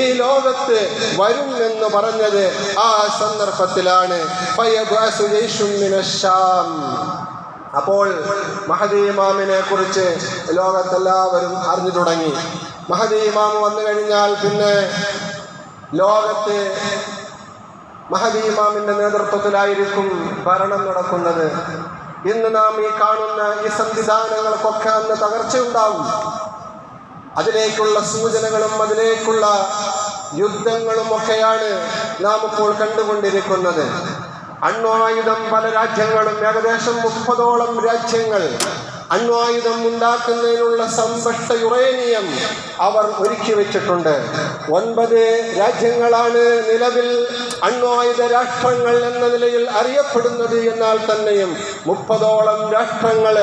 ഈ ലോകത്ത് വരും എന്ന് പറഞ്ഞത് ആ സന്ദർഭത്തിലാണ്. അപ്പോൾ മഹദി ഇമാമിനെ കുറിച്ച് ലോകത്തെല്ലാവരും അറിഞ്ഞു തുടങ്ങി. മഹദി ഇമാം വന്നു കഴിഞ്ഞാൽ പിന്നെ ലോകത്ത് മഹദി ഇമാമിന്റെ നേതൃത്വത്തിലായിരിക്കും ഭരണം നടക്കുന്നത്. ഇന്ന് നാം ഈ കാണുന്ന ഈ സംവിധാനങ്ങൾക്കൊക്കെ അന്ന് തകർച്ചയുണ്ടാകും. അതിലേക്കുള്ള സൂചനകളും അതിലേക്കുള്ള യുദ്ധങ്ങളും ഒക്കെയാണ് നാം ഇപ്പോൾ കണ്ടുകൊണ്ടിരിക്കുന്നത്. അണ്വായുധം പല രാജ്യങ്ങളും, ഏകദേശം 30ഓളം രാജ്യങ്ങൾ അണ്വായുധം ഉണ്ടാക്കുന്നതിനുള്ള സമ്പഷ്ട യുറേനിയം അവർ ഒരുക്കി വെച്ചിട്ടുണ്ട്. 9 രാജ്യങ്ങളാണ് നിലവിൽ അണ്വായുധ രാഷ്ട്രങ്ങൾ എന്ന നിലയിൽ അറിയപ്പെടുന്നത്. എന്നാൽ തന്നെയും 30ഓളം രാഷ്ട്രങ്ങൾ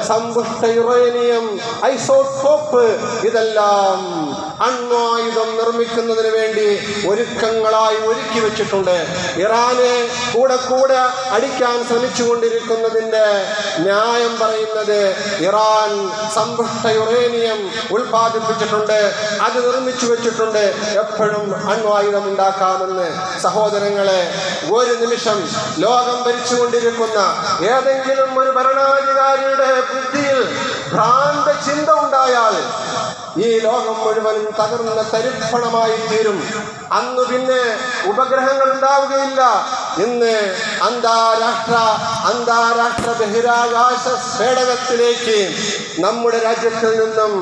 സമ്പുഷ്ട യുറേനിയം, ഐസോട്ടോപ്പ്, ഇതെല്ലാം അണ്വായുധം നിർമ്മിക്കുന്നതിന് വേണ്ടി ഒരുക്കങ്ങളായി ഒരുക്കി വെച്ചിട്ടുണ്ട്. ഇറാന് കൂടെ അടിക്കാൻ ശ്രമിച്ചുകൊണ്ടിരിക്കുന്നതിന്റെ ന്യായം പറയുന്നത് ഇറാൻ സമ്പുഷ്ട യുറേനിയം ഉൽപ്പാദിപ്പിച്ചിട്ടുണ്ട്, അത് നിർമ്മിച്ചു വെച്ചിട്ടുണ്ട്, എപ്പോഴും അണ്വായുധം ഉണ്ടാക്കാമെന്ന്. സഹോദരങ്ങളെ, ഒരു നിമിഷം ലോകം ഭരിച്ചുകൊണ്ടിരിക്കുന്ന ഏതെങ്കിലും ഒരു ഭരണാധികാരിയുടെ ബുദ്ധിയിൽ ഭ്രാന്ത ചിന്ത ഉണ്ടായാൽ ഈ ലോകം മുഴുവനും തകർന്ന തരിപ്പണമായി തീരും. അന്ന് പിന്നെ ഉപഗ്രഹങ്ങൾ ഉണ്ടാവുകയില്ല. ഇന്ന് അന്താരാഷ്ട്ര ബഹിരാകാശ പേടകത്തിലേക്ക് നമ്മുടെ രാജ്യത്തിൽ നിന്നും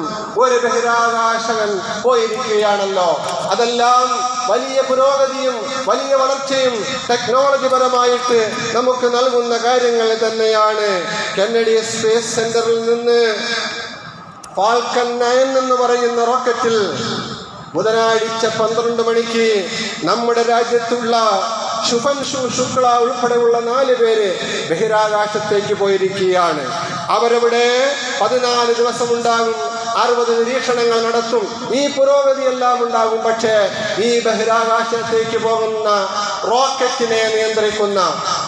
ഒരു ബഹിരാകാശകൻ പോയിരിക്കുകയാണല്ലോ. അതെല്ലാം വലിയ പുരോഗതിയും വലിയ വളർച്ചയും ടെക്നോളജി പരമായിട്ട് നമുക്ക് നൽകുന്ന കാര്യങ്ങൾ തന്നെയാണ്. കെന്നഡി സ്പേസ് സെന്ററിൽ നിന്ന് ഫാൽക്കൺ 9 എന്ന് പറയുന്ന റോക്കറ്റിൽ ബുധനാഴ്ച 12 മണിക്ക് നമ്മുടെ രാജ്യത്തുള്ള ശുഭൻഷു ശുക്ല ഉൾപ്പെടെയുള്ള 4 പേര് ബഹിരാകാശത്തേക്ക് പോയിരിക്കുകയാണ്. അവരവിടെ 14 ദിവസം ഉണ്ടാകും. 60 നിരീക്ഷണങ്ങൾ നടത്തും. ഈ പുരോഗതിയെല്ലാം ഉണ്ടാകും. പക്ഷേ ഈ ബഹിരാകാശത്തേക്ക് പോകുന്ന റോക്കറ്റിനെ നിയന്ത്രിക്കുന്ന,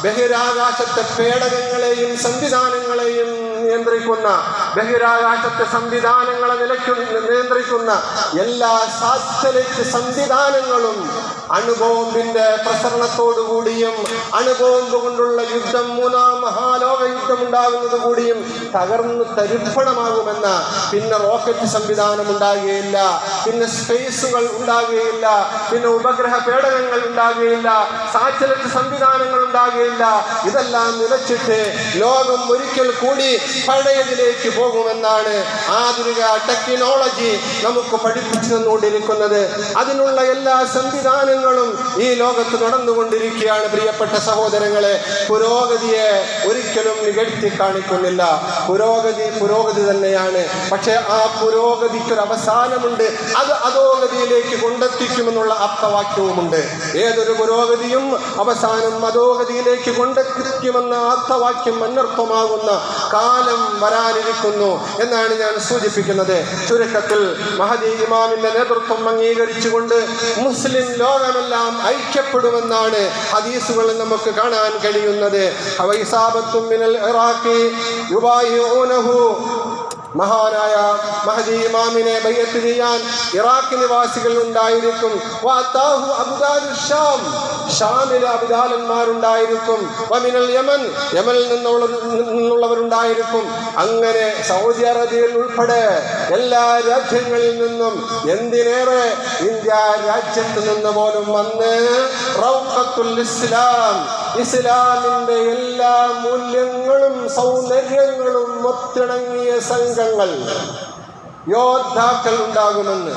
ബഹിരാകാശത്തെ പേടകങ്ങളെയും സംവിധാനങ്ങളെയും നിയന്ത്രിക്കുന്ന, ബഹിരാകാശത്തെ സംവിധാനങ്ങളെ നിയന്ത്രിക്കുന്ന എല്ലാ സാറ്റലൈറ്റ് സംവിധാനങ്ങളും അണുബോംബിന്റെ പ്രസരണത്തോടുകൂടിയും അണുബോംബ് കൊണ്ടുള്ള യുദ്ധം, 3-ാം മഹാലോക യുദ്ധം ഉണ്ടാകുന്നത് കൂടിയും തകർന്ന് തരിപ്പണമാകുമെന്ന, പിന്നെ റോക്കറ്റ് സംവിധാനം ഉണ്ടാകുകയില്ല, പിന്നെ സ്പേസുകൾ ഉണ്ടാകുകയില്ല, പിന്നെ ഉപഗ്രഹ പേടകങ്ങൾ ഉണ്ടാകുകയില്ല, സാറ്റലൈറ്റ് സംവിധാനങ്ങൾ ഉണ്ടാകുകയില്ല. ഇതെല്ലാം നിലച്ചിട്ട് ലോകം ഒരിക്കൽ കൂടി പഴയതിലേക്ക് പോകുമെന്നാണ് ആധുനിക ടെക്നോളജി നമുക്ക് പഠിപ്പിച്ചു തന്നുകൊണ്ടിരിക്കുന്നത്. അതിനുള്ള എല്ലാ സംവിധാനങ്ങളും ഈ ലോകത്ത് നടന്നുകൊണ്ടിരിക്കുകയാണ്. പ്രിയപ്പെട്ട സഹോദരങ്ങളെ, പുരോഗതിയെ ഒരിക്കലും നികഴ്ത്തി കാണിക്കുന്നില്ല. പുരോഗതി തന്നെയാണ്. പക്ഷെ ആ പുരോഗതിക്കൊരു അവസാനമുണ്ട്. അത് അധോഗതിയിലേക്ക് കൊണ്ടെത്തിക്കുമെന്നുള്ള ആപ്തവാക്യവുമുണ്ട്. ഏതൊരു പുരോഗതിയും അവസാനം അധോഗതിയിലേക്ക് കൊണ്ടെത്തിക്കുമെന്ന ആപ്തവാക്യം അനർത്ഥമാകുന്ന കാലം വരാനിരിക്കുന്നു എന്നാണ് ഞാൻ സൂചിപ്പിക്കുന്നത്. ചുരുക്കത്തിൽ മഹദി ഇമാമിന്റെ നേതൃത്വം അംഗീകരിച്ചുകൊണ്ട് മുസ്ലിം ലോകമെല്ലാം ഐക്യപ്പെടുമെന്നാണ് ഹദീസുകളിൽ നമുക്ക് കാണാൻ കഴിയുന്നത്. മഹാനായ മഹദി ഇമാമിനെ ബൈഅത്ത് ചെയ്യാൻ ഇറാഖ് നിവാസികൾ ഉണ്ടായിരിക്കും. ഷാമിലെ അബ്ദാലന്മാരുണ്ടായിരിക്കും. യമനിൽ നിന്നുള്ളവരുണ്ടായിരിക്കും. അങ്ങനെ സൗദി അറേബ്യയിൽ ഉൾപ്പെടെ എല്ലാ രാജ്യങ്ങളിൽ നിന്നും, എന്തിനേറെ ഇന്ത്യ രാജ്യത്ത് നിന്ന് പോലും വന്ന് റൗഖത്തുൽ ഇസ്ലാം, ഇസ്ലാമിന്റെ എല്ലാ മൂല്യങ്ങളും സൗന്ദര്യങ്ങളും ഒത്തിണങ്ങിയ സംഘങ്ങൾ, യോദ്ധാക്കൾ ഉണ്ടാകുമെന്ന്.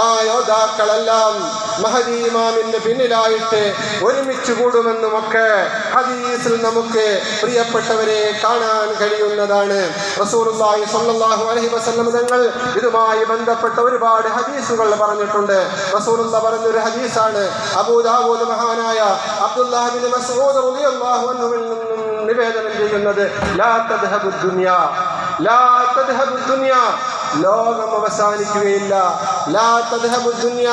ആ യോദ്ധാക്കളെല്ലാം മഹദി ഇമാമിന്റെ പിന്നിലായിട്ട് ഒരുമിച്ച് കൂടുമെന്നുമൊക്കെ ഹദീസിൽ നമുക്ക് പ്രിയപ്പെട്ടവരെ കാണാൻ കഴിയുന്നതാണ്. റസൂലുള്ളാഹി സ്വല്ലല്ലാഹു അലൈഹി വസല്ലം തങ്ങൾ ഇതുമായി ബന്ധപ്പെട്ട ഒരുപാട് ഹദീസുകൾ പറഞ്ഞിട്ടുണ്ട്. റസൂലുള്ളാഹി പറഞ്ഞൊരു ഹദീസാണ് അബൂ ദാവൂദ് മഹാനായ അബ്ദുല്ലാഹ് ഇബ്നു മസ്ഊദ് റളിയല്ലാഹു അൻഹുവിൽ നിന്നും നിവേദനം ചെയ്യുന്നത്, ലാ തദ്ഹബു ദുനിയ, ലാ തദ്ഹബു ദുനിയ, ലോകം അവസാനിക്കുകയില്ല. ലാ തദ്ഹബു ദുനിയ,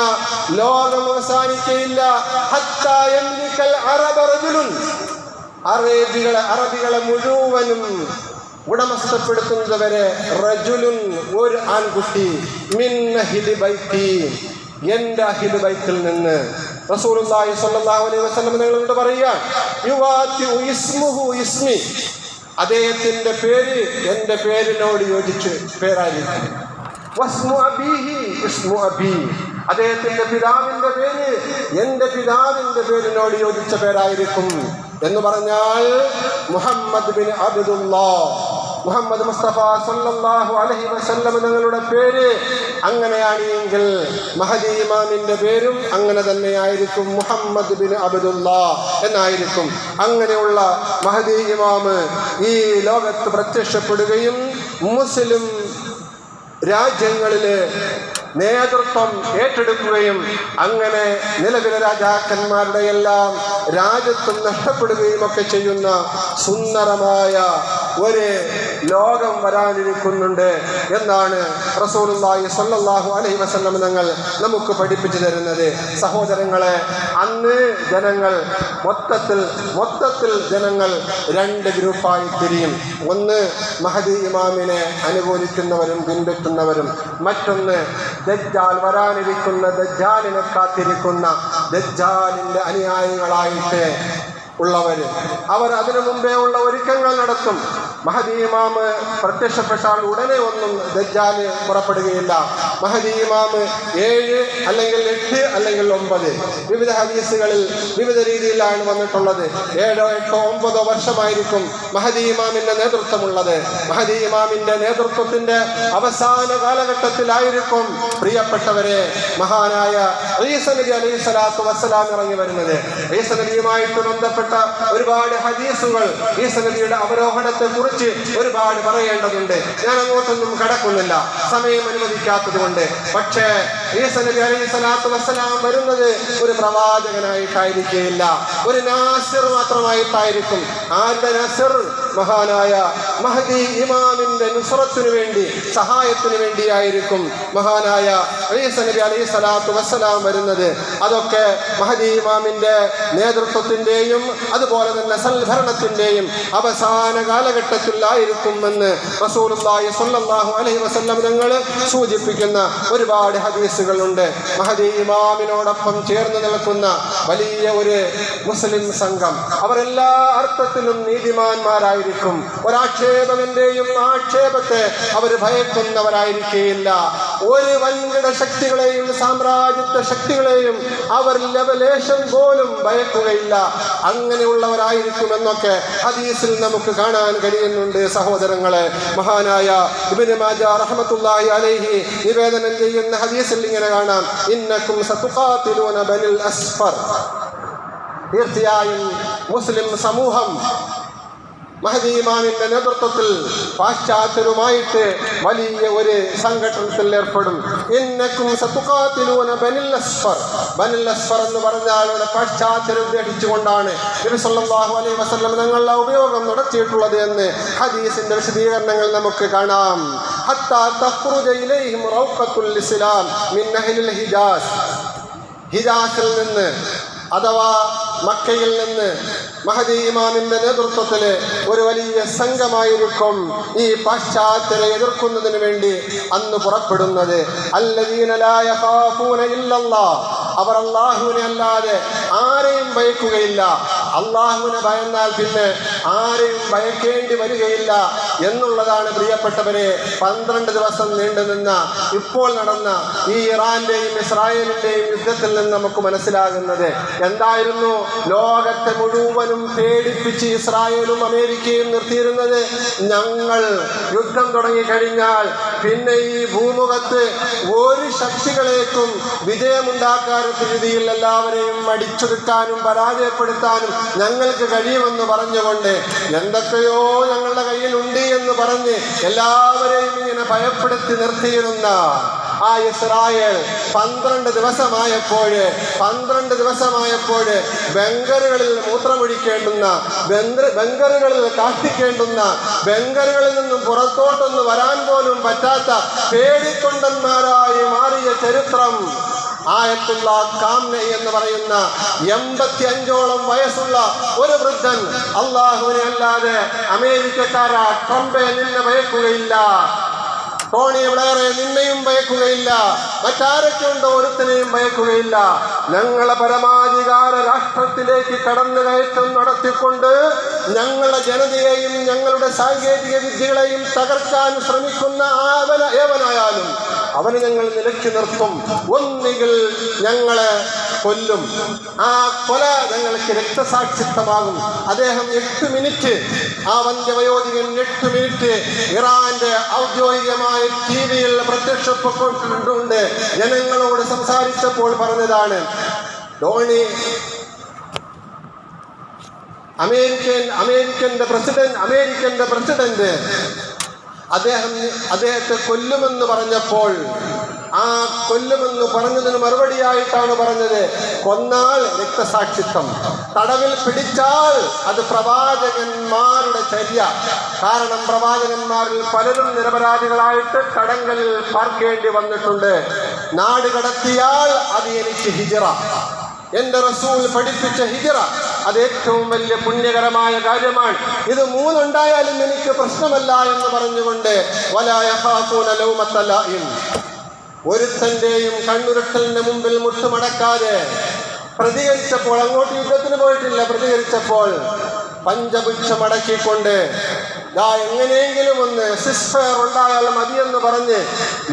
ലോകം അവസാനിക്കുകയില്ല. ഹത്താ യംലികൽ അറബ റജുലുൻ, അറബികളെ മുഴുവനും ഉടമസ്ഥപ്പെടുത്തുന്നത് വരെ, റജുലുൻ, ഒരു ആൺകുട്ടി, മിൻ അഹ്ലി ബൈത്തി, എന്റെ അഹ്ലി ബൈത്തിൽ നിന്ന്. റസൂലുള്ളാഹി സ്വല്ലല്ലാഹു അലൈഹി വസല്ലം നിങ്ങളോട് പറയുകയാണ്, യുവാത്തി ഇസ്മുഹു ഇസ്മി, അദ്ദേഹത്തിന്റെ പേര് എന്റെ പേരിനോട് യോജിച്ച് പേരായിരിക്കും. വസ്മു അബീഹി ഇസ്മു അബീ, അദ്ദേഹത്തിന്റെ പിതാവിന്റെ പേര് എന്റെ പിതാവിന്റെ പേരിനോട് യോജിച്ച പേരായിരിക്കും. എന്ന് പറഞ്ഞാൽ മുഹമ്മദ് ബിൻ അബ്ദുല്ലാഹ്, മുഹമ്മദ് മുസ്തഫ സല്ലല്ലാഹു അലൈഹി വസല്ലം തങ്ങളുടെ പേര് അങ്ങനെയാണെങ്കിൽ മഹദി ഇമാമിന്റെ പേരും അങ്ങനെ തന്നെയായിരിക്കും, മുഹമ്മദ് ബിൻ അബ്ദുല്ലാഹ് എന്നായിരിക്കും. അങ്ങനെയുള്ള മഹദി ഇമാമ് ഈ ലോകത്ത് പ്രത്യക്ഷപ്പെടുകയും മുസ്ലിം രാജ്യങ്ങളില് നേതൃത്വം ഏറ്റെടുക്കുകയും അങ്ങനെ നിലവിലെ രാജാക്കന്മാരുടെ എല്ലാം രാജ്യത്വം നഷ്ടപ്പെടുകയും ഒക്കെ ചെയ്യുന്ന സുന്ദരമായ ഒരു ലോകം വരാനിരിക്കുന്നുണ്ട് എന്നാണ് റസൂലുള്ളാഹി സ്വല്ലല്ലാഹു അലൈഹി വസല്ലം തങ്ങൾ നമുക്ക് പഠിപ്പിച്ചു തരുന്നത്. സഹോദരങ്ങളെ, അന്ന് ജനങ്ങൾ മൊത്തത്തിൽ ജനങ്ങൾ രണ്ട് ഗ്രൂപ്പായി തിരിയും. ഒന്ന് മഹദി ഇമാമിനെ അനുകൂലിക്കുന്നവരും പിൻപറ്റുന്നവരും, മറ്റൊന്ന് ദജ്ജാൽ വരാനിരിക്കുന്ന ദജ്ജാലിനെ കാത്തിരിക്കുന്ന ദജ്ജാലിന്റെ അനുയായികളായിട്ട് ഉള്ളവര്. അവർ അതിനു മുമ്പേ ഉള്ള ഒരുക്കങ്ങൾ നടത്തും. മഹദി ഇമാമ് പ്രത്യക്ഷപ്പെട്ടാൽ ഉടനെ ഒന്നും ദജ്ജാല് പുറപ്പെടുകയില്ല. മഹദി ഇമാമ് 7 അല്ലെങ്കിൽ 8 അല്ലെങ്കിൽ 9 വിവിധ ഹദീസുകളിൽ വിവിധ രീതിയിലാണ് വന്നിട്ടുള്ളത്. 7, 8, 9 വർഷമായിരിക്കും മഹദി ഇമാമിന്റെ നേതൃത്വമുള്ളത്. മഹദി ഇമാമിന്റെ നേതൃത്വത്തിന്റെ അവസാന കാലഘട്ടത്തിലായിരിക്കും പ്രിയപ്പെട്ടവരെ മഹാനായ ഈസ നബി അലൈഹി സ്വലാത്തു വസ്സലാം ഇറങ്ങി വരുന്നത്. ഈസ നബിയുമായിട്ട് ബന്ധപ്പെട്ട ഒരുപാട് ഹദീസുകൾ, ഈസ നബിയുടെ അവരോഹണത്തെ കുറിച്ച് ഒരുപാട് പറയേണ്ടതുണ്ട്. ഞാൻ അങ്ങോട്ടൊന്നും കടക്കുന്നില്ല, സമയം അനുവദിക്കാത്തത് കൊണ്ട്. പക്ഷേ ഈസ നബി അലൈഹി സ്വലാത്തു വസ്സലാം വരുന്നത് ഒരു പ്രവാചകനായിട്ടായിരിക്കില്ല, ഒരു നാസിർ മാത്രമായിട്ടായിരിക്കും. ആരുടെ നാസിർ? മഹാനായ മഹദി ഇമാമിന്റെ നുസ്രത്തിനു വേണ്ടി, സഹായത്തിന് വേണ്ടിയായിരിക്കും മഹാനായ ഈസാ നബി അലൈഹി സ്വലാത്തു വസ്സലാം വരുന്നത്. അതൊക്കെ മഹദി ഇമാമിന്റെ നേതൃത്വത്തിന്റെയും അതുപോലെ തന്നെ സൽഭരണത്തിന്റെയും അവസാന കാലഘട്ടത്തിലായിരിക്കുമെന്ന് റസൂലുള്ളാഹി സ്വല്ലല്ലാഹു അലൈഹി വസല്ലം തങ്ങൾ സൂചിപ്പിക്കുന്ന ഒരുപാട് ഹദീസുകളുണ്ട്. മഹദി ഇമാമിനോടൊപ്പം ചേർന്ന് നിൽക്കുന്ന വലിയ ഒരു മുസ്ലിം സംഘം, അവരെല്ലാ അർത്ഥത്തിലും നീതിമാന്മാരായിരിക്കും. ഒരാക്ഷേപകന്റെയും ആക്ഷേപത്തെ അവർ ഭയക്കുന്നവരായിരിക്കുകയില്ല. ഒരു വൻകിട ശക്തികളെയും സാമ്രാജ്യത്വ ശക്തികളെയും അവർ ലവലേശം പോലും ഭയക്കുകയില്ല. അങ്ങനെയുള്ളവരായിരിക്കുമെന്നൊക്കെ ഹദീസിൽ നമുക്ക് കാണാൻ കഴിയുന്നുണ്ട്. സഹോദരങ്ങളെ, മഹാനായ ഇബ്നു മാജാ റഹ്മത്തുള്ളാഹി അലൈഹി നിവേദനം ചെയ്യുന്ന ഹദീസിൽ ഇങ്ങനെ കാണാം: ഇന്നക്കും സതുഖാതിലൂന ബനിൽ അസ്ഫർ. തീർച്ചയായും മുസ്ലിം സമൂഹം മഹദി ഇമാമിന്റെ നേതൃത്വത്തിൽ പാശ്ചാത്യരുമായിട്ട് വലിയ ഒരു സംഘടനത്തിൽ ഏർപ്പെടും. ഇന്നക്കും സതുഖാതിലൂന ബനിൽ അസ്ഫർ. ബനിൽ അസ്ഫർ എന്ന് പറഞ്ഞാൽ പാശ്ചാത്യരെ ഉദ്ദേശിച്ചുകൊണ്ടാണ് നബി സല്ലല്ലാഹു അലൈഹി വസല്ലം തങ്ങളുടെ ഉപയോഗം നടത്തിയിട്ടുള്ളത് എന്ന് ഹദീസിന്റെ വിശദീകരണങ്ങൾ നമുക്ക് കാണാം. ഹത്താ തഖ്റുജ ഇലൈഹിം റൗഖത്തുൽ ഇസ്ലാം മിൻ അഹ്ലിൽ ഹിജാസ്. ഹിജാസിൽ നിന്ന് അഥവാ മക്കയിൽ നിന്ന് മഹദി ഇമാമിന്റെ നേതൃത്വത്തിൽ ഒരു വലിയ സംഘമായിരിക്കും ഈ പാശ്ചാത്യരെ എതിർക്കുന്നതിന് വേണ്ടി അന്ന് പുറപ്പെടുന്നത്. അല്ലദീന ലാ യഖാഫൂന ഇല്ലല്ലാഹ്. അവർ അല്ലാഹുവിനെ അല്ലാതെ ആരെയും ഭയക്കുകയില്ല. അല്ലാഹുവിനെ ഭയന്നാൽ പിന്നെ ആരെയും ഭയക്കേണ്ടി വരികയില്ല എന്നുള്ളതാണ് പ്രിയപ്പെട്ടവരെ 12 ദിവസം നീണ്ടുനിന്ന ഇപ്പോൾ നടന്ന ഈ ഇറാന്റെയും ഇസ്രായേലിന്റെയും യുദ്ധത്തിൽ നിന്ന് നമുക്ക് മനസ്സിലാകുന്നത്. എന്തായിരുന്നു ലോകത്തെ മുഴുവനും പേടിപ്പിച്ച് ഇസ്രായേലും അമേരിക്കയും നിർത്തിയിരുന്നത്? ഞങ്ങൾ യുദ്ധം തുടങ്ങിക്കഴിഞ്ഞാൽ പിന്നെ ഈ ഭൂമുഖത്ത് ഒരു ശക്തികളേക്കും വിജയമുണ്ടാക്കാത്ത രീതിയിൽ എല്ലാവരെയും അടിച്ചൊതുക്കാനും പരാജയപ്പെടുത്താനും ഞങ്ങൾക്ക് കഴിയുമെന്ന് പറഞ്ഞുകൊണ്ട് എന്തൊക്കെയോ ഞങ്ങളുടെ കയ്യിലുണ്ട് എന്ന് പറഞ്ഞ് എല്ലാവരെയും ഇങ്ങനെ ഭയപ്പെടുത്തി നിർത്തിയിരുന്ന ആ ഇസ്രായേൽ 12 ദിവസമായപ്പോൾ ബങ്കറുകളിൽ മൂത്രമൊഴിക്കേണ്ടുന്ന, ബങ്കറുകളിൽ കാഷ്ടിക്കേണ്ടുന്ന, ബങ്കറുകളിൽ നിന്നും പുറത്തോട്ടൊന്ന് വരാൻ പോലും പറ്റാത്ത പേടിക്കൊണ്ടന്മാരായി മാറിയ ചരിത്രം ആയത്തുള്ള കാംനെ എന്ന് പറയുന്ന 85ഓളം വയസ്സുള്ള ഒരു വൃദ്ധൻ അല്ലാഹുവിനെ അല്ലാതെ അമേരിക്കക്കാരാ ട്രംപെ നിന്നെ ഭയക്കുകയില്ല, ടോണി ബ്ലെയറെ നിന്നെയും ഭയക്കുകയില്ല, മറ്റാരൊക്കെ ഉണ്ടോ ഒരുത്തിനെയും ഭയക്കുകയില്ല, ഞങ്ങളെ പരമാധികാര രാഷ്ട്രത്തിലേക്ക് കടന്നുകയറ്റം നടത്തിക്കൊണ്ട് ഞങ്ങളുടെ ജനതയെയും ഞങ്ങളുടെ സാങ്കേതിക വിദ്യകളെയും തകർക്കാൻ ശ്രമിക്കുന്ന ഏവനായാലും അവന് ഞങ്ങൾ നിലയ്ക്ക് നിർത്തും. ഒന്നുകിൽ ഞങ്ങളെ കൊല്ലും, ആ കൊല ഞങ്ങൾക്ക് രക്തസാക്ഷിത്വമാകും. അദ്ദേഹം 8 മിനിറ്റ്, ആ വന്ധ്യവയോധികൻ 8 മിനിറ്റ് ഇറാന്റെ ഔദ്യോഗികമായ ടിവിയിൽ പ്രത്യക്ഷപ്പെട്ടിട്ടുണ്ട്. ജനങ്ങളോട് സംസാരിച്ചപ്പോൾ പറഞ്ഞതാണ്, ധോണി അമേരിക്കന്റെ പ്രസിഡന്റ് അദ്ദേഹത്തെ കൊല്ലുമെന്ന് പറഞ്ഞപ്പോൾ ആ കൊല്ലുമെന്ന് പറഞ്ഞതിന് മറുപടിയായിട്ടാണ് പറഞ്ഞത്, കൊന്നാൽ രക്തസാക്ഷിത്വം, തടവിൽ പിടിച്ചാൽ അത് പ്രവാചകന്മാരുടെ ചര്യ. കാരണം പ്രവാചകന്മാരിൽ പലരും നിരപരാധികളായിട്ട് തടങ്കലിൽ പാർക്കേണ്ടി വന്നിട്ടുണ്ട്. നാട് കടത്തിയാൽ അത് എനിക്ക് ഹിജ്റ, എന്റെ റസൂൽ പഠിപ്പിച്ച ഹിജ്റ, അത് ഏറ്റവും വലിയ പുണ്യകരമായ കാര്യമാണ്. ഇത് 3 ഉണ്ടായാലും എനിക്ക് പ്രശ്നമല്ല എന്ന് പറഞ്ഞുകൊണ്ട് വലാ യഖാഫൂന ലൗമത ലായിം, ഒരുത്തന്റെയും കണ്ണുരുട്ടലിന്റെ മുമ്പിൽ മുട്ടുമടക്കാതെ പ്രതികരിച്ചപ്പോൾ, അങ്ങോട്ട് യുദ്ധത്തിന് പോയിട്ടില്ല, പ്രതികരിച്ചപ്പോൾ പഞ്ചപുച്ഛമടക്കിക്കൊണ്ട് എങ്ങനെയെങ്കിലും ഒന്ന് സിസ്ഫെയർ ഉണ്ടായാൽ മതിയെന്ന് പറഞ്ഞ്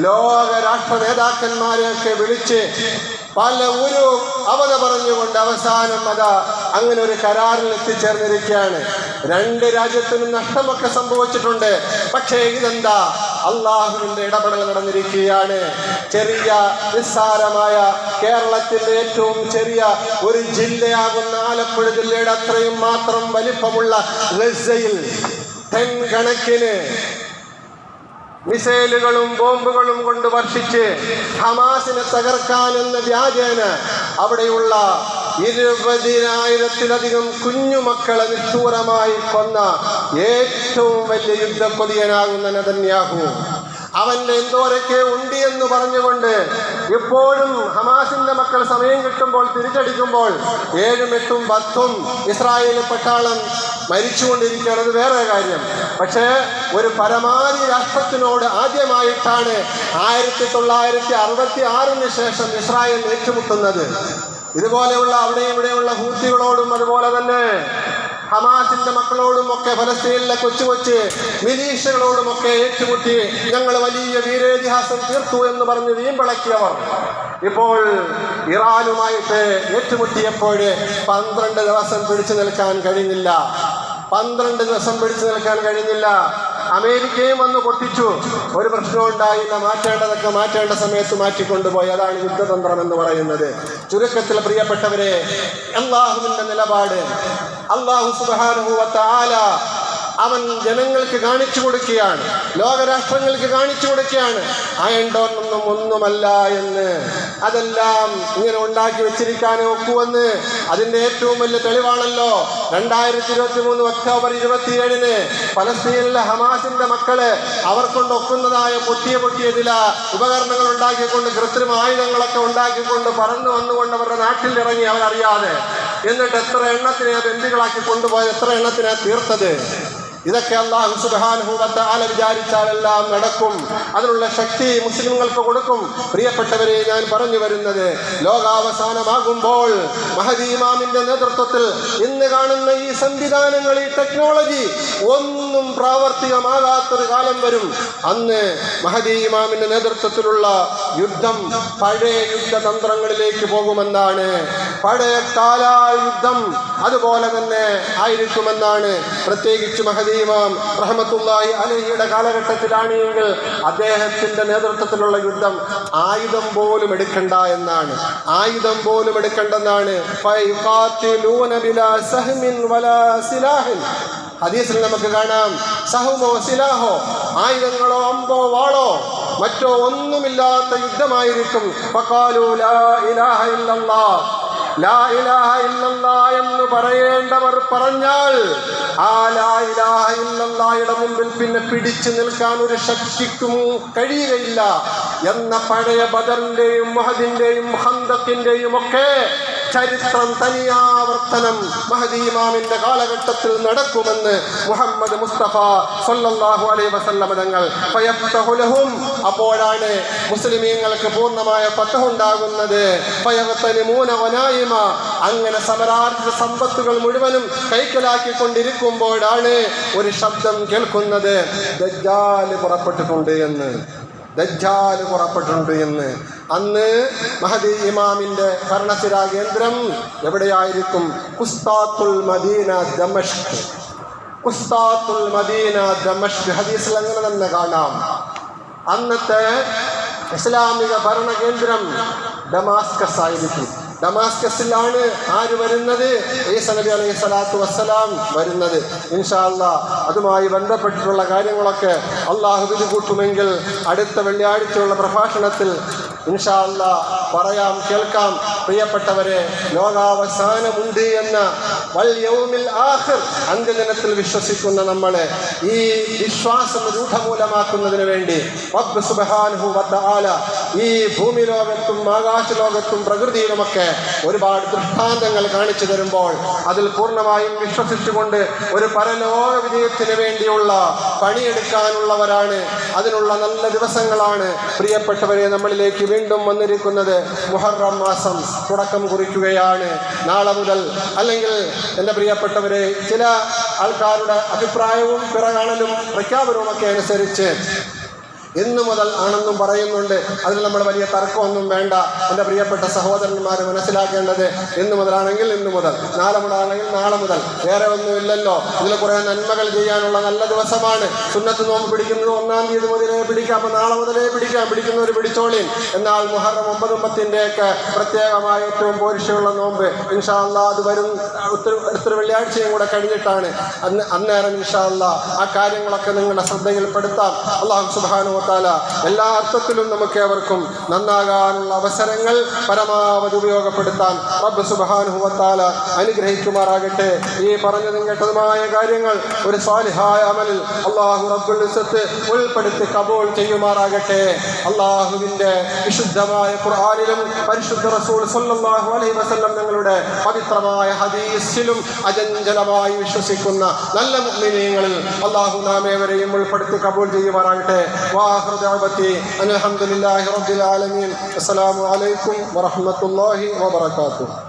ലോക രാഷ്ട്ര നേതാക്കന്മാരെയൊക്കെ വിളിച്ച് പല ഒരു അവധ പറഞ്ഞുകൊണ്ട് അവസാനം അങ്ങനെ ഒരു കരാറിൽ എത്തിച്ചേർന്നിരിക്കുകയാണ്. 2 രാജ്യത്തിനും നഷ്ടമൊക്കെ സംഭവിച്ചിട്ടുണ്ട്. പക്ഷേ ഇതെന്താ? അള്ളാഹുവിന്റെ ഇടപെടൽ നടന്നിരിക്കുകയാണ്. ചെറിയ നിസ്സാരമായ കേരളത്തിന്റെ ഏറ്റവും ചെറിയ ഒരു ജില്ലയാകുന്ന ആലപ്പുഴ ജില്ലയുടെ അത്രയും മാത്രം വലിപ്പമുള്ള ഗസയിൽ 10 കണക്കിന് മിസൈലുകളും ബോംബുകളും കൊണ്ട് വർഷിച്ച് ഹമാസിനെ തകർക്കാനെന്ന വ്യാജേന അവിടെയുള്ള 20,000-ലധികം കുഞ്ഞുമക്കളെ നിഷ്ഠൂരമായി കൊന്ന ഏറ്റവും വലിയ യുദ്ധക്കൊതിയനാകുന്ന നെതന്യാഹു അവന്റെ എന്തോരൊക്കെ ഉണ്ട് എന്ന് പറഞ്ഞുകൊണ്ട് ഇപ്പോഴും ഹമാസിന്റെ മക്കൾ സമയം കിട്ടുമ്പോൾ തിരിച്ചടിക്കുമ്പോൾ 7, 8, 10 ഇസ്രായേൽ പട്ടാളം മരിച്ചുകൊണ്ടിരിക്കുകയാണ്. അത് വേറെ കാര്യം. പക്ഷേ ഒരു പരമാവധി രാഷ്ട്രത്തിനോട് ആദ്യമായിട്ടാണ് 1966 ശേഷം ഇസ്രായേൽ ഏറ്റുമുട്ടുന്നത്. ഇതുപോലെയുള്ള അവിടെയും ഇവിടെയുള്ള ഹൂത്തികളോടും അതുപോലെ തന്നെ ഹമാസിന്റെ മക്കളോടും ഒക്കെ ഫലസ്തീനിലെ കൊച്ചു കൊച്ചു മിലീഷ്യകളോടുമൊക്കെ ഏറ്റുമുട്ടി ഞങ്ങൾ വലിയ വീരേതിഹാസം തീർത്തു എന്ന് പറഞ്ഞ് വീമ്പിളക്കിയവർ ഇപ്പോൾ ഇറാനുമായിട്ട് ഏറ്റുമുട്ടിയപ്പോൾ 12 ദിവസം പിടിച്ചു നിൽക്കാൻ കഴിഞ്ഞില്ല. 12 ദിവസം പിടിച്ചു നിൽക്കാൻ കഴിഞ്ഞില്ല. അമേരിക്കയും വന്ന് പൊട്ടിച്ചു. ഒരു പ്രശ്നവും ഉണ്ടായില്ല. മാറ്റേണ്ടതൊക്കെ മാറ്റേണ്ട സമയത്ത് മാറ്റിക്കൊണ്ടുപോയി. അതാണ് യുദ്ധതന്ത്രം എന്ന് പറയുന്നത്. ചുരുക്കത്തിൽ പ്രിയപ്പെട്ടവരെ, അള്ളാഹുവിന്റെ നിലപാട്, അള്ളാഹു സുബ്ഹാനഹു വ തആല അവൻ ജനങ്ങൾക്ക് കാണിച്ചു കൊടുക്കുകയാണ്, ലോകരാഷ്ട്രങ്ങൾക്ക് കാണിച്ചു കൊടുക്കുകയാണ് അയൺ ഡോമൊന്നും ഒന്നുമല്ല എന്ന്. അതെല്ലാം ഇങ്ങനെ ഉണ്ടാക്കി വെച്ചിരിക്കാനേ ഒക്കുവെന്ന് അതിൻ്റെ ഏറ്റവും വലിയ തെളിവാണല്ലോ 2023 ഒക്ടോബർ 27 ഫലസ്തീനിലെ ഹമാസിന്റെ മക്കള് അവർ കൊണ്ടൊക്കുന്നതായ പൊട്ടിയ ചില ഉപകരണങ്ങൾ ഉണ്ടാക്കിക്കൊണ്ട് കൃത്രിമ ആയുധങ്ങളൊക്കെ ഉണ്ടാക്കിക്കൊണ്ട് പറന്നു വന്നുകൊണ്ട് അവരുടെ നാട്ടിൽ ഇറങ്ങി അവരറിയാതെ. എന്നിട്ട് എത്ര എണ്ണത്തിനെ ബന്ദികളാക്കി കൊണ്ടുപോയത്, എത്ര എണ്ണത്തിനെ തീർത്തത്. ഇതൊക്കെ അല്ലാഹു സുബ്ഹാനഹു വ തആല വിചാരിച്ചാലെല്ലാം നടക്കും. അതിനുള്ള ശക്തി മുസ്ലിങ്ങൾക്ക് കൊടുക്കും. പ്രിയപ്പെട്ടവരെ, ഞാൻ പറഞ്ഞു വരുന്നത്, ലോകാവസാനമാകുമ്പോൾ മഹദി ഇമാമിന്റെ നേതൃത്വത്തിൽ ഇന്ന് കാണുന്ന ഈ സംവിധാനങ്ങൾ, ഈ ടെക്നോളജി ഒന്നും പ്രാവർത്തികമാകാത്തൊരു കാലം വരും. അന്ന് മഹദി ഇമാമിന്റെ നേതൃത്വത്തിലുള്ള യുദ്ധം പഴയ യുദ്ധതന്ത്രങ്ങളിലേക്ക് പോകുമെന്നാണ്. പഴയ കാല യുദ്ധം അതുപോലെ തന്നെ ആയിരിക്കുമെന്നാണ്. പ്രത്യേകിച്ച് മഹദി ഇമാം റഹ്മത്തുള്ളാഹി അലൈഹിയുടെ കാലഘട്ടത്തിലാണ് എങ്കിൽ അദ്ദേഹത്തിന്റെ നേതൃത്വത്തിലുള്ള യുദ്ധം ആയുധം പോലും എടുക്കണ്ട എന്നാണ്. ആയുധം പോലും എടുക്കണ്ടെന്നാണ്. ഹദീസിൽ നമുക്ക് കാണാം, സഹുമോ സിലാഹോ, ആയുധങ്ങളോ അമ്പോ വാളോ മറ്റോ ഒന്നുമില്ലാത്ത യുദ്ധമായിരിക്കും. ഫഖാലു ലാ ഇലാഹ ഇല്ലല്ലാഹ്, ലാ ഇലാഹ ഇല്ലല്ലാഹ് എന്ന് പറയേണ്ടവർ പറഞ്ഞാൽ ആ ലാ ഇലാഹ ഇല്ലല്ലാഹയുടെ മുമ്പിൽ പിന്നെ പിടിച്ചു നിൽക്കാൻ ഒരു ശക്തിക്കും കഴിയുകയില്ല എന്ന പഴയ ബദറിന്റെയും മുഹദിന്റെയും ഖന്തഖിന്റെയും ഒക്കെ ചരിത്രം തനിയാവർത്തനം മഹദി ഇമാമിന്റെ കാലഘട്ടത്തിൽ നടക്കുമെന്ന് മുഹമ്മദ് മുസ്തഫ സല്ലല്ലാഹു അലൈഹി വസല്ലം തങ്ങൾ. ഫയഫ്തഹു ലഹും, അപ്പോഴാണ് മുസ്ലിമീങ്ങൾക്ക് പൂർണ്ണമായ ഫതഹ് ഉണ്ടാകുന്നത്. ഫയഗ്തനിമൂന ഗനായിമ, അങ്ങനെ സമരാർജിത സമ്പത്തുകൾ മുഴുവനും കൈക്കലാക്കിക്കൊണ്ടിരിക്കുമ്പോഴാണ് ഒരു ശബ്ദം കേൾക്കുന്നത്, ദജ്ജാൽ പുറപ്പെട്ടിട്ടുണ്ട് എന്ന്. ദജ്ജാൽ പുറപ്പെട്ടിട്ടുണ്ട് എന്ന്. അന്ന് മഹദി ഇമാമിന്റെ ഭരണസിരാ കേന്ദ്രം എവിടെയായിരിക്കും? കുസ്താത്തുൽ മദീന ദമഷ്ക്. കുസ്താത്തുൽ മദീന ദമഷ്ക് ഹദീസിൽ അങ്ങനെ തന്നെ കാണാം. അന്നത്തെ ഇസ്ലാമിക ഭരണകേന്ദ്രം ഡമാസ്കസ് ആയിരിക്കും. ഡമാസ്കസിലാണ് ആര് വരുന്നത്? ഈസ നബി അലൈഹി സ്വലാത്തു വസ്സലാം വരുന്നത്. ഇൻഷാ അല്ലാഹ് അതുമായി ബന്ധപ്പെട്ടിട്ടുള്ള കാര്യങ്ങളൊക്കെ അള്ളാഹു വിധി കൂട്ടുമെങ്കിൽ അടുത്ത വെള്ളിയാഴ്ചയുള്ള പ്രഭാഷണത്തിൽ ഇൻഷാ അല്ലാഹ് പറയാം, കേൾക്കാം. പ്രിയപ്പെട്ടവരെ, ലോകാവസാനമുണ്ട് എന്ന വൽ യൗമിൽ ആഖിർ, അന്ത്യദിനത്തിൽ വിശ്വസിക്കുന്ന നമ്മളെ ഈ വിശ്വാസം രൂഢമൂലമാക്കുന്നതിന് വേണ്ടി റബ്ബ് സുബ്ഹാനഹു വ തആല ഈ ഭൂമി ലോകത്തും ആകാശ ലോകത്തും പ്രകൃതിയിലുമൊക്കെ ഒരുപാട് ദൃഷ്ടാന്തങ്ങൾ കാണിച്ചു തരുമ്പോൾ അതിൽ പൂർണ്ണമായും വിശ്വസിച്ചുകൊണ്ട് ഒരു പരലോക വിജയത്തിന് വേണ്ടിയുള്ള പണിയെടുക്കാനുള്ളവരാണ്. അതിനുള്ള നല്ല ദിവസങ്ങളാണ് പ്രിയപ്പെട്ടവരെ നമ്മളിലേക്ക് വീണ്ടും വന്നിരിക്കുന്നത്. മുഹറം മാസം തുടക്കം കുറിക്കുകയാണ് നാളെ മുതൽ. അല്ലെങ്കിൽ എൻ്റെ പ്രിയപ്പെട്ടവരെ, ചില ആൾക്കാരുടെ അഭിപ്രായവും പിറകാണലും പ്രഖ്യാപനവും ഒക്കെ അനുസരിച്ച് ഇന്നു മുതൽ ആണെന്നും പറയുന്നുണ്ട്. അതിൽ നമ്മൾ വലിയ തർക്കമൊന്നും വേണ്ട. എൻ്റെ പ്രിയപ്പെട്ട സഹോദരന്മാർ മനസ്സിലാക്കേണ്ടത്, ഇന്നു മുതലാണെങ്കിൽ ഇന്നു മുതൽ, നാളെ മുതലാണെങ്കിൽ നാളെ മുതൽ, വേറെ ഒന്നുമില്ലല്ലോ. ഇതിൽ കുറേ നന്മകൾ ചെയ്യാനുള്ള നല്ല ദിവസമാണ്. സുന്നത്ത് നോമ്പ് പിടിക്കുന്നത് 1-ാം തീയതി മുതലേ പിടിക്കാം. അപ്പോൾ നാളെ മുതലേ പിടിക്കാം, പിടിക്കുന്നവർ പിടിച്ചോളീൻ. എന്നാൽ മുഹറം 9, 10-ൻ്റെയൊക്കെ പ്രത്യേകമായ ഏറ്റവും പോരിശയുള്ള നോമ്പ് ഇൻഷാ അല്ലാഹ് അത് വരും. അടുത്തൊരു വെള്ളിയാഴ്ചയും കൂടെ കഴിഞ്ഞിട്ടാണ്. അന്നേരം ഇൻഷാ അല്ലാഹ് ആ കാര്യങ്ങളൊക്കെ നിങ്ങളുടെ ശ്രദ്ധയിൽപ്പെടുത്താം. അല്ലാഹു സുബ്ഹാനഹു വതആല എല്ലാ അർത്ഥത്തിലും നമുക്ക് ഏവർക്കും നന്നാകാനുള്ള അവസരങ്ങൾ പരമാവധി ഉപയോഗപ്പെടുത്താൻ റബ്ബ് സുബ്ഹാനഹു വതആല അനുഗ്രഹിക്കുമാറാകട്ടെ. ഈ പറഞ്ഞതും കേട്ടതുമായ കാര്യങ്ങൾ ഒരു സാലിഹായ അമലിൽ അല്ലാഹു റബ്ബുൽ ഇസ്സത്ത് ഉൾപ്പെടുത്തി കബൂൽ ചെയ്യുമാറാകട്ടെ. അല്ലാഹുവിൻ്റെ വിശുദ്ധമായ ഖുർആനിലും പരിശുദ്ധ റസൂൽ സ്വല്ലല്ലാഹു അലൈഹി വസല്ലം ഞങ്ങളുടെ പവിത്രമായ ഹദീസിലും അചഞ്ചലമായി വിശ്വസിക്കുന്ന നല്ല മുഅ്മിനീങ്ങളിൽ അല്ലാഹു നാം ഏവരെയും ഉൾപ്പെടുത്തി കബൂൽ ചെയ്യുമാറാകട്ടെ. വആഖിറു ദഅവതി അൽഹംദുലില്ലാഹി റബ്ബിൽ ആലമീൻ. അസ്സലാമു അലൈക്കും വറഹ്മത്തുള്ളാഹി വബറകാതുഹു.